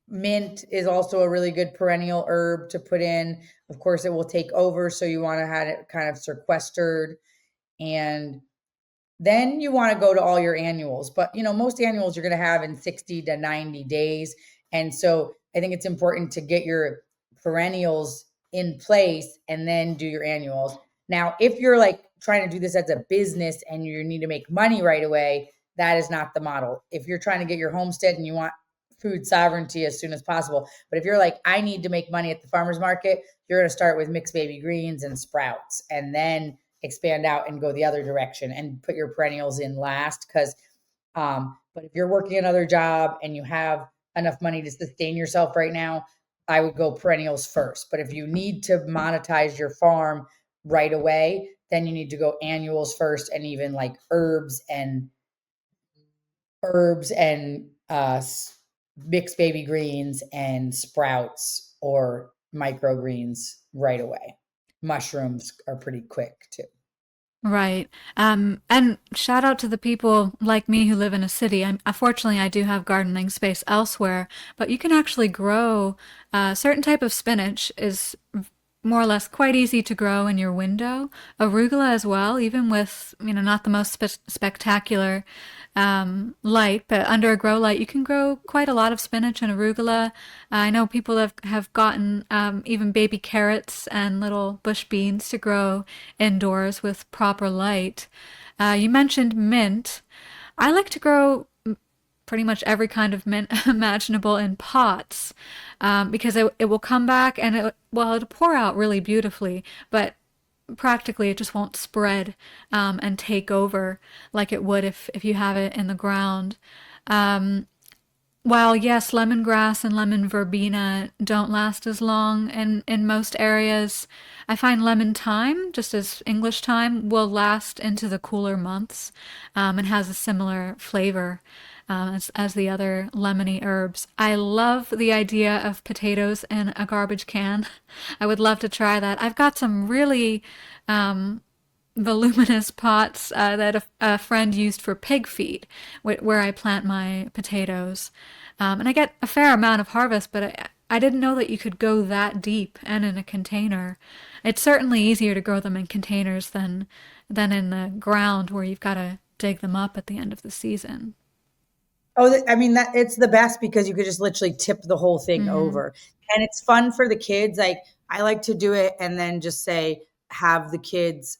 mint is also a really good perennial herb to put in. Of course, it will take over, so you want to have it kind of sequestered, and then you want to go to all your annuals. But most annuals you're going to have in 60 to 90 days, and so I think it's important to get your perennials in place and then do your annuals. Now, if you're like trying to do this as a business and you need to make money right away, that is not the model. If you're trying to get your homestead and you want food sovereignty as soon as possible. But if you're like, I need to make money at the farmer's market, you're going to start with mixed baby greens and sprouts and then expand out and go the other direction and put your perennials in last. But if you're working another job and you have enough money to sustain yourself right now, I would go perennials first. But if you need to monetize your farm right away, then you need to go annuals first, and even like herbs and mixed baby greens and sprouts or microgreens right away. Mushrooms are pretty quick too. Right. And shout out to the people like me who live in a city. Unfortunately, I do have gardening space elsewhere, but you can actually grow a certain type of spinach is more or less quite easy to grow in your window. Arugula as well, even with, not the most spectacular light, but under a grow light, you can grow quite a lot of spinach and arugula. I know people have gotten even baby carrots and little bush beans to grow indoors with proper light. You mentioned mint. I like to grow pretty much every kind of mint imaginable in pots because it will come back and it'll pour out really beautifully, but practically it just won't spread and take over like it would if you have it in the ground. While yes, lemongrass and lemon verbena don't last as long in most areas, I find lemon thyme, just as English thyme, will last into the cooler months and has a similar flavor as the other lemony herbs. I love the idea of potatoes in a garbage can. I would love to try that. I've got some really voluminous pots that a friend used for pig feed, where I plant my potatoes. And I get a fair amount of harvest, but I didn't know that you could go that deep and in a container. It's certainly easier to grow them in containers than in the ground where you've got to dig them up at the end of the season. Oh, I mean, that it's the best because you could just literally tip the whole thing Mm. over. And it's fun for the kids. Like, I like to do it and then just say, have the kids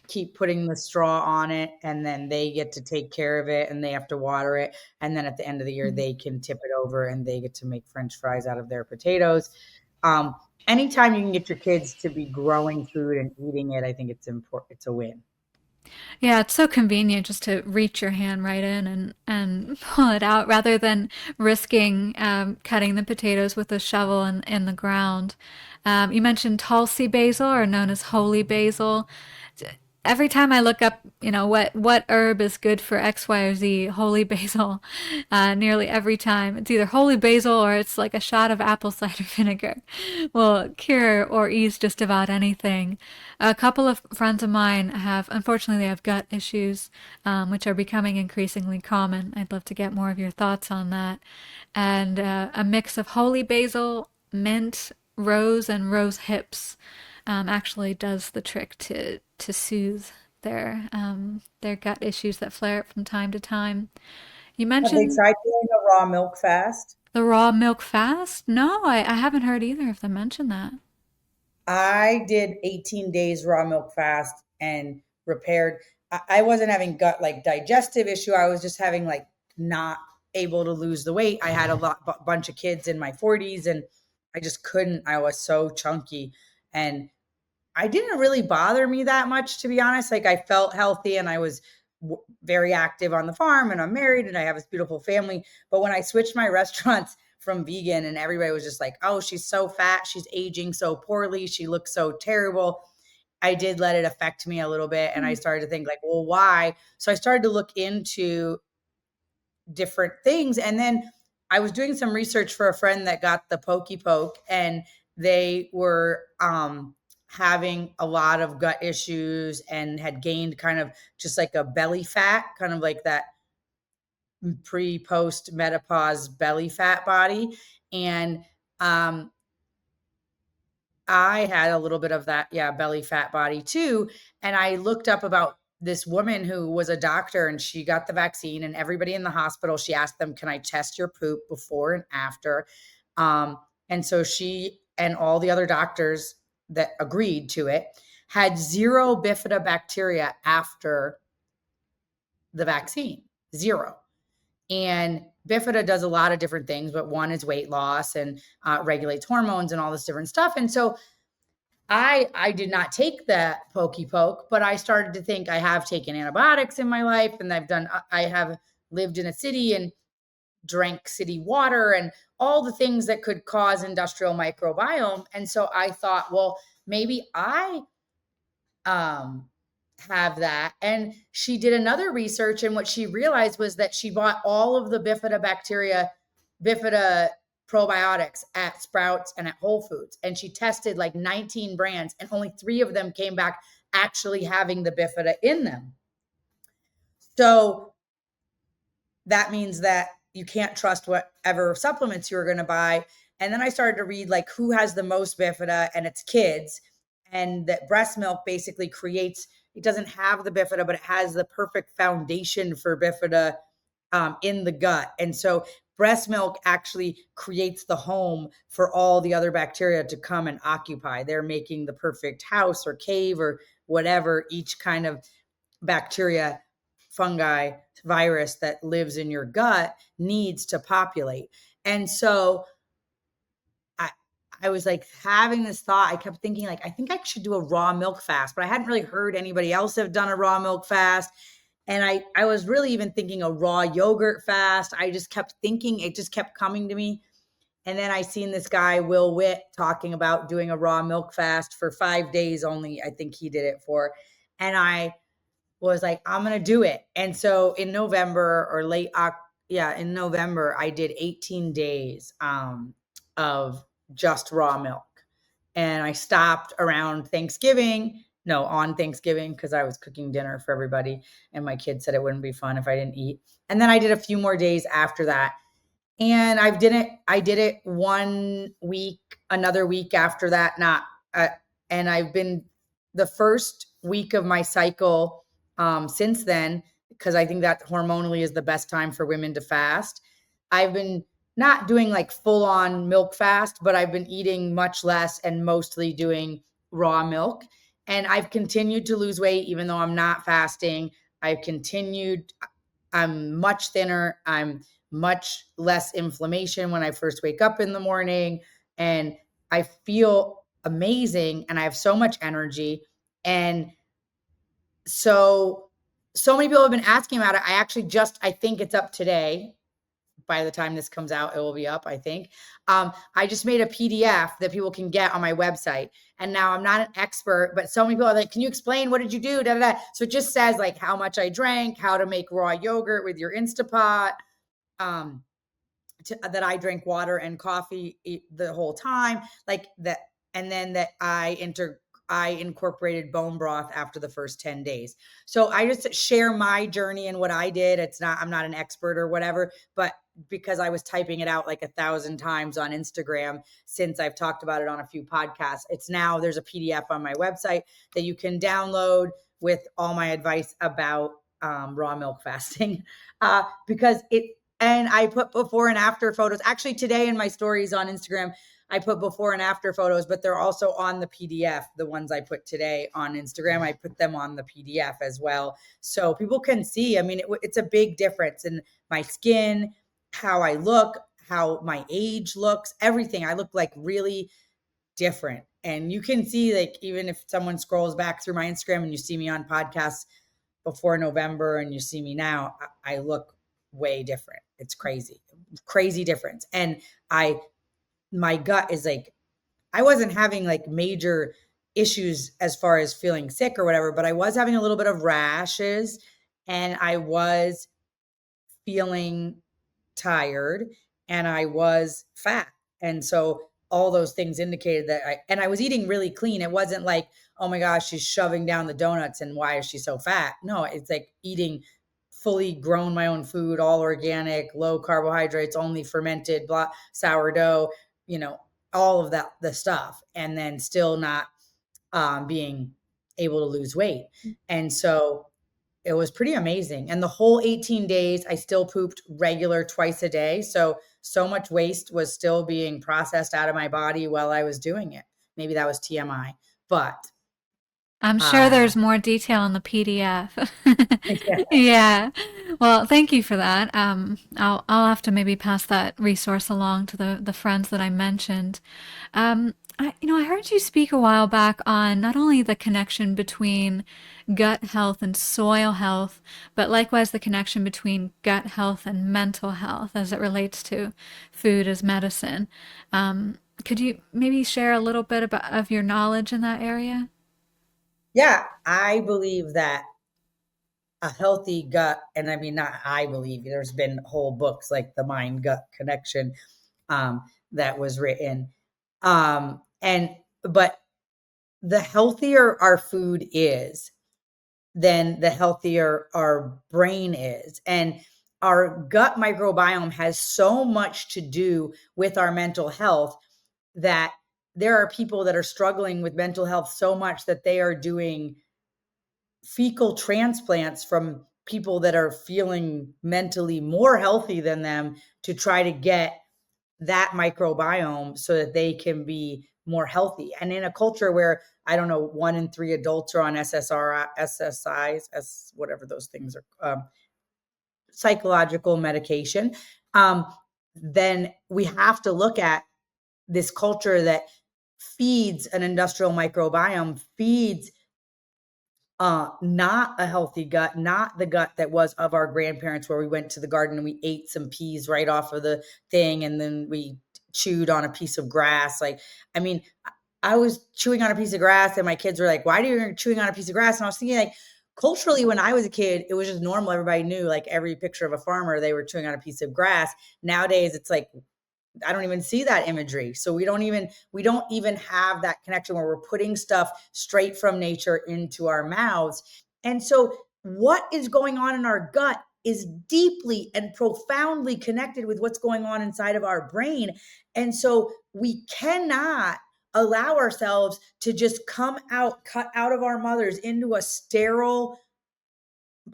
keep putting the straw on it, and then they get to take care of it and they have to water it. And then at the end of the year, Mm. they can tip it over and they get to make French fries out of their potatoes. Um, Anytime you can get your kids to be growing food and eating it, I think it's important. It's a win. Yeah, it's so convenient just to reach your hand right in and pull it out rather than risking cutting the potatoes with a shovel in the ground. You mentioned Tulsi basil, or known as holy basil. Every time I look up, what herb is good for X, Y, or Z, holy basil. Nearly every time, it's either holy basil or it's like a shot of apple cider vinegar will cure or ease just about anything. A couple of friends of mine unfortunately, they have gut issues, which are becoming increasingly common. I'd love to get more of your thoughts on that. And a mix of holy basil, mint, rose, and rose hips actually does the trick to soothe their gut issues that flare up from time to time. You Have they mentioned tried doing a raw milk fast? the raw milk fast. No, I haven't heard either of them mention that. I did 18 days raw milk fast and repaired. I wasn't having gut like digestive issue. I was just having like not able to lose the weight. I had bunch of kids in my 40s and I just couldn't. I was so chunky and I didn't really bother me that much, to be honest. Like, I felt healthy and I was very active on the farm, and I'm married and I have this beautiful family. But when I switched my restaurants from vegan, and everybody was just like, oh, she's so fat, she's aging so poorly, she looks so terrible. I did let it affect me a little bit. And I Mm. started to think, like, well, why? So I started to look into different things. And then I was doing some research for a friend that got the pokey poke, and they were having a lot of gut issues and had gained kind of just like a belly fat, kind of like that pre post menopause belly fat body. And um, I had a little bit of that, yeah, belly fat body too. And I looked up about this woman who was a doctor and she got the vaccine, and everybody in the hospital, she asked them, can I test your poop before and after? And so she and all the other doctors that agreed to it had zero bifidobacteria after the vaccine, zero. And bifida does a lot of different things, but one is weight loss and regulates hormones and all this different stuff. And so I did not take the pokey poke, but I started to think, I have taken antibiotics in my life, and I have lived in a city and drank city water and all the things that could cause industrial microbiome. And so I thought, well, maybe I um have that. And she did another research, and what she realized was that she bought all of the bifida probiotics at Sprouts and at Whole Foods, and she tested like 19 brands, and only 3 of them came back actually having the bifida in them. So that means that you can't trust whatever supplements you're going to buy. And then I started to read like who has the most bifida, and it's kids. And that breast milk basically creates, it doesn't have the bifida, but it has the perfect foundation for bifida in the gut. And so breast milk actually creates the home for all the other bacteria to come and occupy. They're making the perfect house or cave or whatever each kind of bacteria, fungi, virus that lives in your gut needs to populate. And so I I was like having this thought. I kept thinking, like, I think I should do a raw milk fast, but I hadn't really heard anybody else have done a raw milk fast. And I was really even thinking a raw yogurt fast. I just kept thinking, it just kept coming to me. And then I seen this guy, Will Witt, talking about doing a raw milk fast for 5 days only. I think he did it for. And I was like, I'm gonna do it. And so in November or yeah, in November, I did 18 days of just raw milk. And I stopped around Thanksgiving. No, on Thanksgiving, because I was cooking dinner for everybody. And my kids said it wouldn't be fun if I didn't eat. And then I did a few more days after that. And I did it 1 week, another week after that, not, uh, and I've been the first week of my cycle, since then, because I think that hormonally is the best time for women to fast. I've been not doing like full on milk fast, but I've been eating much less and mostly doing raw milk. And I've continued to lose weight, even though I'm not fasting. I've continued, I'm much thinner. I'm much less inflammation when I first wake up in the morning. And I feel amazing and I have so much energy. And so, so many people have been asking about it. I think it's up today. By the time this comes out, it will be up, I think. I just made a PDF that people can get on my website. And now I'm not an expert, but so many people are like, can you explain what did you do? Da, da, da. So it just says like how much I drank, how to make raw yogurt with your Instapot, um, that I drank water and coffee the whole time, like that, and then that I incorporated bone broth after the first 10 days. So I just share my journey and what I did. I'm not an expert or whatever, but because I was typing it out like 1,000 times on Instagram, since I've talked about it on a few podcasts, there's a PDF on my website that you can download with all my advice about raw milk fasting, because and I put before and after photos. Actually, today in my stories on Instagram, I put before and after photos, but they're also on the PDF. The ones I put today on Instagram, I put them on the PDF as well. So people can see. I mean, it's a big difference in my skin, how I look, how my age looks, everything. I look like really different. And you can see, like, even if someone scrolls back through my Instagram and you see me on podcasts before November and you see me now, I look way different. It's crazy difference. And my gut is like, I wasn't having like major issues as far as feeling sick or whatever, but I was having a little bit of rashes and I was feeling tired and I was fat. And so all those things indicated that I was eating really clean. It wasn't like, oh my gosh, she's shoving down the donuts and why is she so fat? No, it's like eating fully grown my own food, all organic, low carbohydrates, only fermented, blah, sourdough, you know, all of that, the stuff, and then still not being able to lose weight. And so it was pretty amazing. And the whole 18 days, I still pooped regular twice a day. So much waste was still being processed out of my body while I was doing it. Maybe that was TMI, but I'm sure uh, there's more detail in the PDF. yeah. Yeah. Well, thank you for that. I'll have to maybe pass that resource along to the friends that I mentioned. I heard you speak a while back on not only the connection between gut health and soil health, but likewise the connection between gut health and mental health as it relates to food as medicine. Could you maybe share a little bit of your knowledge in that area? Yeah, I believe that a healthy gut, and I mean, not I believe, there's been whole books like the mind gut connection, that was written. And, but the healthier our food is, then the healthier our brain is. And our gut microbiome has so much to do with our mental health that there are people that are struggling with mental health so much that they are doing fecal transplants from people that are feeling mentally more healthy than them to try to get that microbiome so that they can be more healthy. And in a culture where, I don't know, 1 in 3 adults are on SSIs, whatever those things are, psychological medication, um, then we have to look at this culture that feeds an industrial microbiome, feeds not a healthy gut, not the gut that was of our grandparents, where we went to the garden and we ate some peas right off of the thing and then we chewed on a piece of grass. Like, I mean, I was chewing on a piece of grass and my kids were like, why are you chewing on a piece of grass? And I was thinking, like, culturally, when I was a kid, it was just normal. Everybody knew, like, every picture of a farmer, they were chewing on a piece of grass. Nowadays, it's like, I don't even see that imagery. So we don't even have that connection where we're putting stuff straight from nature into our mouths. And so what is going on in our gut is deeply and profoundly connected with what's going on inside of our brain. And so we cannot allow ourselves to just cut out of our mothers into a sterile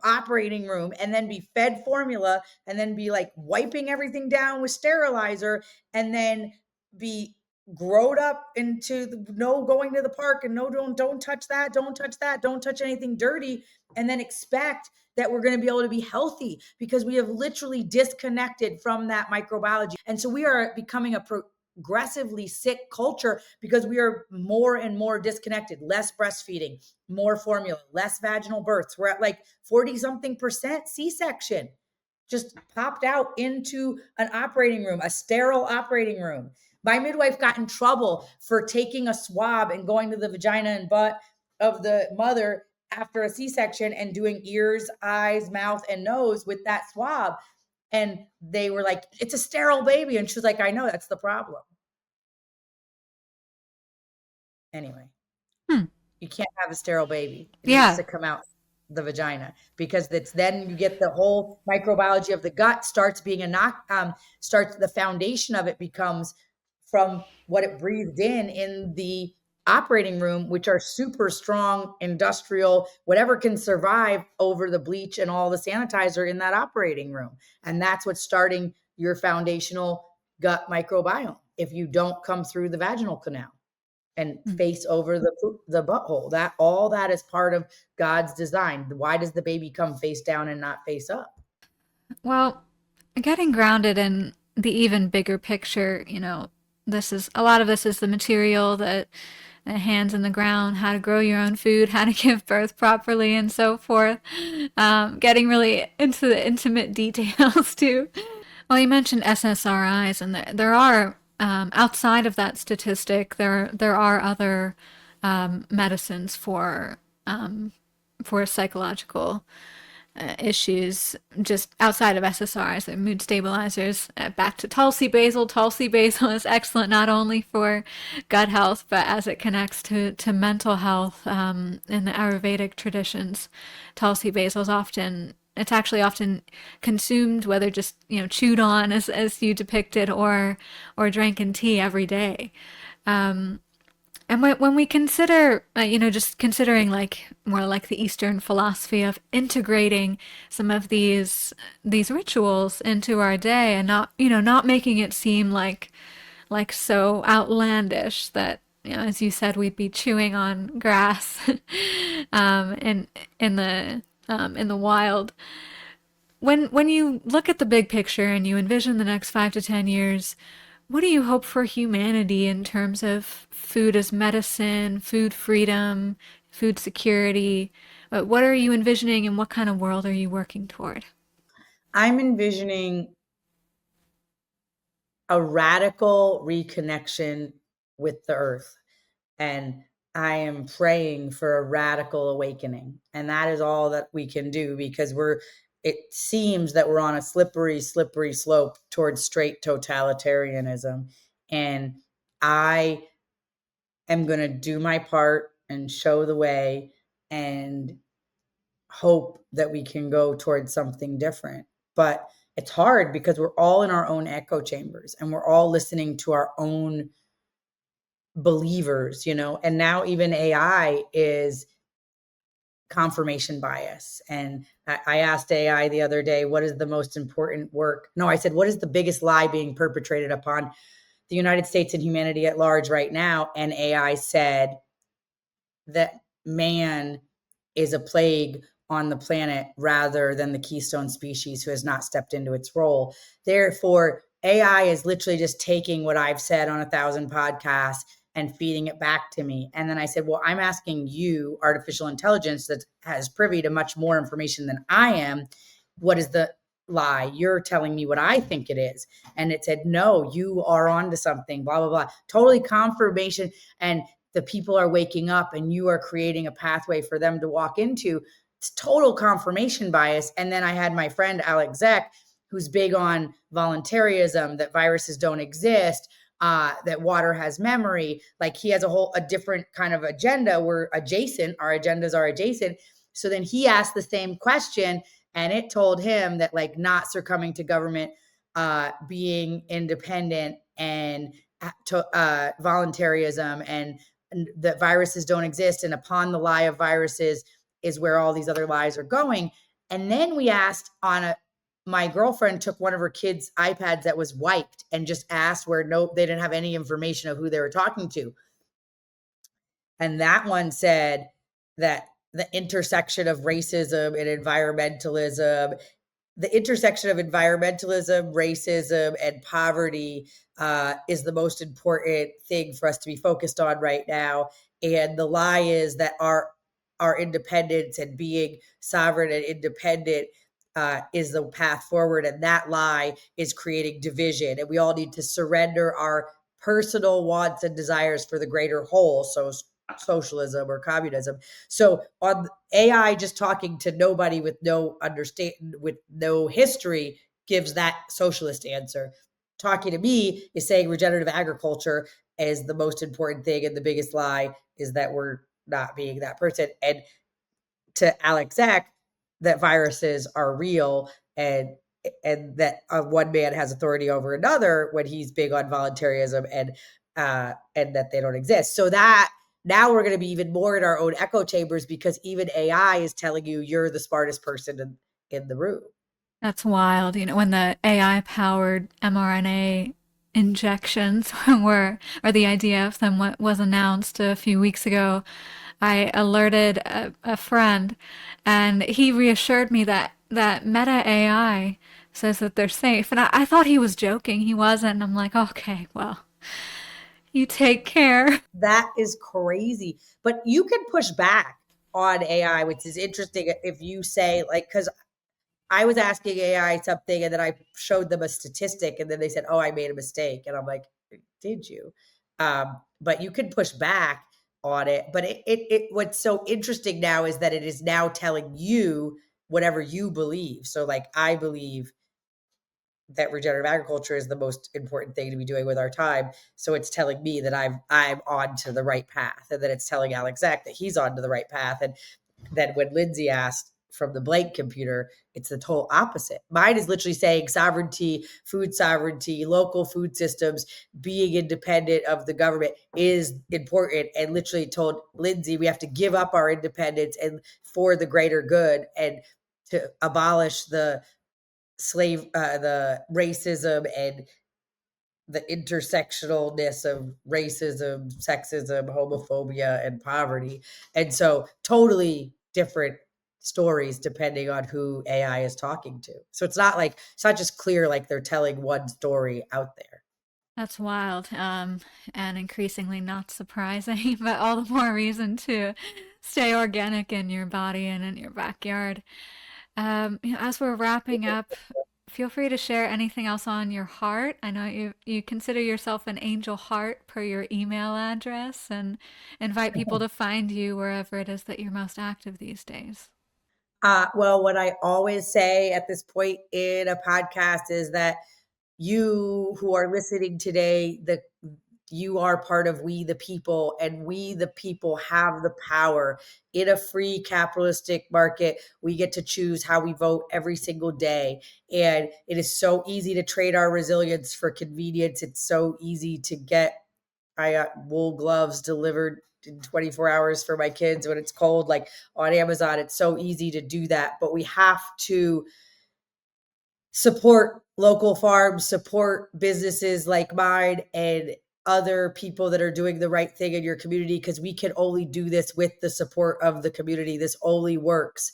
operating room and then be fed formula and then be like wiping everything down with sterilizer and then be growed up into no going to the park and no don't touch that, don't touch anything dirty, and then expect that we're going to be able to be healthy, because we have literally disconnected from that microbiology. And so we are becoming a progressively sick culture because we are more and more disconnected. Less breastfeeding, more formula, less vaginal births. We're at like 40-something% C-section, just popped out into an operating room, a sterile operating room. My midwife got in trouble for taking a swab and going to the vagina and butt of the mother after a C-section and doing ears, eyes, mouth, and nose with that swab. And they were like, it's a sterile baby. And she was like, I know, that's the problem. Anyway, you can't have a sterile baby. It needs to come out the vagina, because it's then you get the whole microbiology of the gut starts being starts, the foundation of it becomes from what it breathed in the operating room, which are super strong industrial, whatever can survive over the bleach and all the sanitizer in that operating room. And that's what's starting your foundational gut microbiome if you don't come through the vaginal canal and face over the butthole. That all that is part of God's design. Why does the baby come face down and not face up? Well, getting grounded in the even bigger picture, this is a lot of this is the material that hands in the ground, how to grow your own food, how to give birth properly, and so forth. Getting really into the intimate details too. Well, you mentioned SSRIs, and there are outside of that statistic, there are other medicines for psychological issues just outside of SSRIs. They're mood stabilizers. Back to Tulsi basil. Tulsi basil is excellent not only for gut health, but as it connects to mental health in the Ayurvedic traditions. Tulsi basil is actually often consumed, whether just chewed on as you depicted, or drank in tea every day. And when we consider, just considering like more like the Eastern philosophy of integrating some of these rituals into our day, and not making it seem like so outlandish that, as you said, we'd be chewing on grass in the wild. When you look at the big picture and you envision the next 5 to 10 years, what do you hope for humanity in terms of food as medicine, food freedom, food security? What are you envisioning, and what kind of world are you working toward? I'm envisioning a radical reconnection with the earth. And I am praying for a radical awakening. And that is all that we can do, because it seems that we're on a slippery slope towards straight totalitarianism. And I am going to do my part and show the way and hope that we can go towards something different. But it's hard because we're all in our own echo chambers and we're all listening to our own believers, and now even AI is confirmation bias. And I asked AI the other day, what is the most important work? No, I said, what is the biggest lie being perpetrated upon the United States and humanity at large right now? And AI said that man is a plague on the planet rather than the keystone species who has not stepped into its role. Therefore, AI is literally just taking what I've said on 1,000 podcasts and feeding it back to me. And then I said, well, I'm asking you, artificial intelligence that has privy to much more information than I am, what is the lie? You're telling me what I think it is. And it said, no, you are onto something, blah, blah, blah. Totally confirmation. And the people are waking up and you are creating a pathway for them to walk into. It's total confirmation bias. And then I had my friend Alex Zek, who's big on voluntarism, that viruses don't exist, that water has memory. Like he has a different kind of agenda. We're adjacent. Our agendas are adjacent. So then he asked the same question And it told him that like not succumbing to government, being independent, and voluntarism, and that viruses don't exist. And upon the lie of viruses is where all these other lies are going. And then we asked my girlfriend took one of her kids' iPads that was wiped and just asked where they didn't have any information of who they were talking to. And that one said that the intersection of racism and environmentalism, racism, and poverty is the most important thing for us to be focused on right now. And the lie is that our independence and being sovereign and independent is the path forward. And that lie is creating division. And we all need to surrender our personal wants and desires for the greater whole. So socialism or communism. So on AI, just talking to nobody with no with no history gives that socialist answer. Talking to me is saying regenerative agriculture is the most important thing, and the biggest lie is that we're not being that person. And to Alex Zach, that viruses are real, and that one man has authority over another when he's big on voluntarism, and that they don't exist. So that now we're going to be even more in our own echo chambers, because even AI is telling you you're the smartest person in the room. That's wild. When the AI powered mRNA injections or the idea of them was announced a few weeks ago, I alerted a friend, and he reassured me that Meta AI says that they're safe. And I thought he was joking. He wasn't. And I'm like, okay, well, you take care. That is crazy. But you can push back on AI, which is interesting. If you say, like, because I was asking AI something and then I showed them a statistic and then they said, oh, I made a mistake. And I'm like, did you? But you can push back on it. But what's so interesting now is that it is now telling you whatever you believe. So like, I believe that regenerative agriculture is the most important thing to be doing with our time. So it's telling me that I'm on to the right path, and then it's telling Alex Zach that he's on to the right path. And then when Lindsay asked from the blank computer, it's the total opposite. Mine is literally saying sovereignty, local food systems, being independent of the government is important, and literally told Lindsay we have to give up our independence and for the greater good, and to abolish the racism and the intersectionalness of racism, sexism, homophobia, and poverty. And so totally different stories depending on who AI is talking to. So it's not just clear like they're telling one story out there. That's wild, and increasingly not surprising, but all the more reason to stay organic in your body and in your backyard. As we're wrapping up, feel free to share anything else on your heart. I know you consider yourself an angel heart per your email address, and invite people to find you wherever it is that you're most active these days. Well, what I always say at this point in a podcast is that you who are listening today, you are part of we the people, and we the people have the power. In a free capitalistic market, we get to choose how we vote every single day. And it is so easy to trade our resilience for convenience. It's so easy to get, I got wool gloves delivered in 24 hours for my kids when it's cold, like on Amazon. It's so easy to do that, but we have to support local farms, support businesses like mine and other people that are doing the right thing in your community, because we can only do this with the support of the community. This only works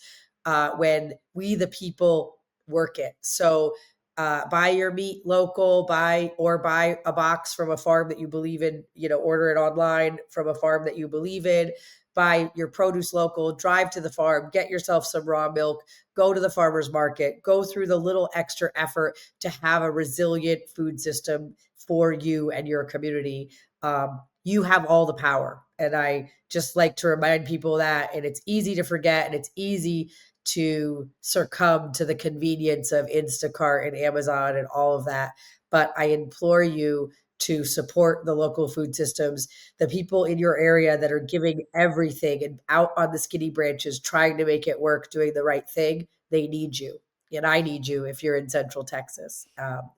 when we, the people, work it. So buy your meat local, buy a box from a farm that you believe in, order it online from a farm that you believe in, buy your produce local, drive to the farm, get yourself some raw milk, go to the farmer's market, go through the little extra effort to have a resilient food system for you and your community. You have all the power. And I just like to remind people that, and it's easy to forget, and it's easy to succumb to the convenience of Instacart and Amazon and all of that. But I implore you to support the local food systems, the people in your area that are giving everything and out on the skinny branches, trying to make it work, doing the right thing. They need you. And I need you if you're in Central Texas.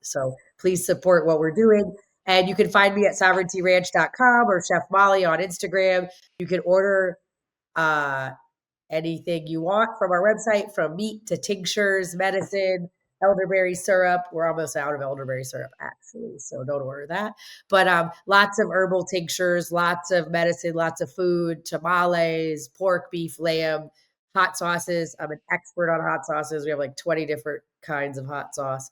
So please support what we're doing. And you can find me at sovereigntyranch.com or Chef Mollie on Instagram. You can order uh, anything you want from our website, from meat to tinctures, medicine, elderberry syrup. We're almost out of elderberry syrup, actually, so don't order that. But lots of herbal tinctures, lots of medicine, lots of food, tamales, pork, beef, lamb, hot sauces. I'm an expert on hot sauces. We have like 20 different kinds of hot sauce.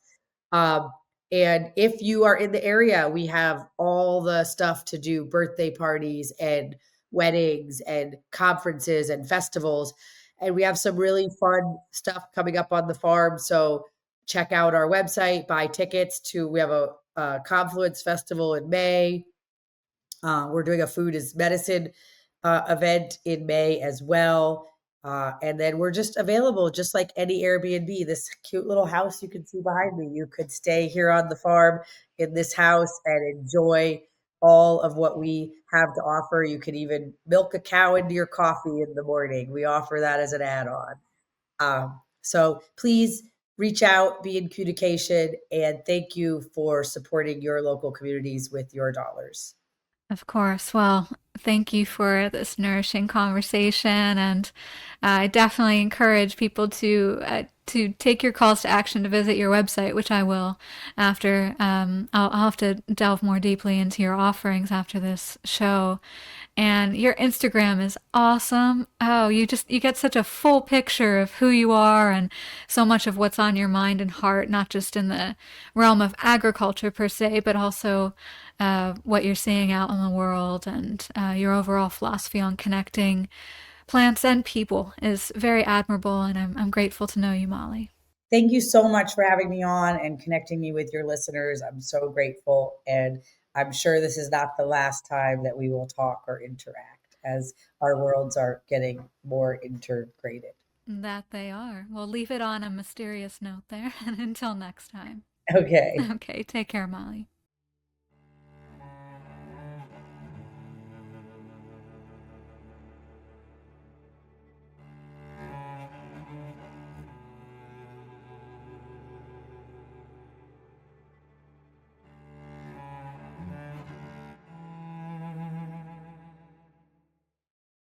Um, and if you are in the area, we have all the stuff to do birthday parties and weddings and conferences and festivals. And we have some really fun stuff coming up on the farm. So check out our website, buy tickets to, we have a Confluence Festival in May. We're doing a food is medicine event in May as well. And then we're just available, just like any Airbnb. This cute little house you can see behind me. You could stay here on the farm in this house and enjoy all of what we have to offer. You can even milk a cow into your coffee in the morning. We offer that as an add on. So please reach out, be in communication, and thank you for supporting your local communities with your dollars. Of course. Well, thank you for this nourishing conversation, and I definitely encourage people to take your calls to action to visit your website, which I will after. I'll have to delve more deeply into your offerings after this show. And your Instagram is awesome. Oh, you get such a full picture of who you are and so much of what's on your mind and heart, not just in the realm of agriculture per se, but also what you're seeing out in the world, and your overall philosophy on connecting plants and people is very admirable, and I'm grateful to know you, Mollie. Thank you so much for having me on and connecting me with your listeners. I'm so grateful. And I'm sure this is not the last time that we will talk or interact as our worlds are getting more integrated. That they are. We'll leave it on a mysterious note there, and until next time. Okay. Okay, take care, Mollie.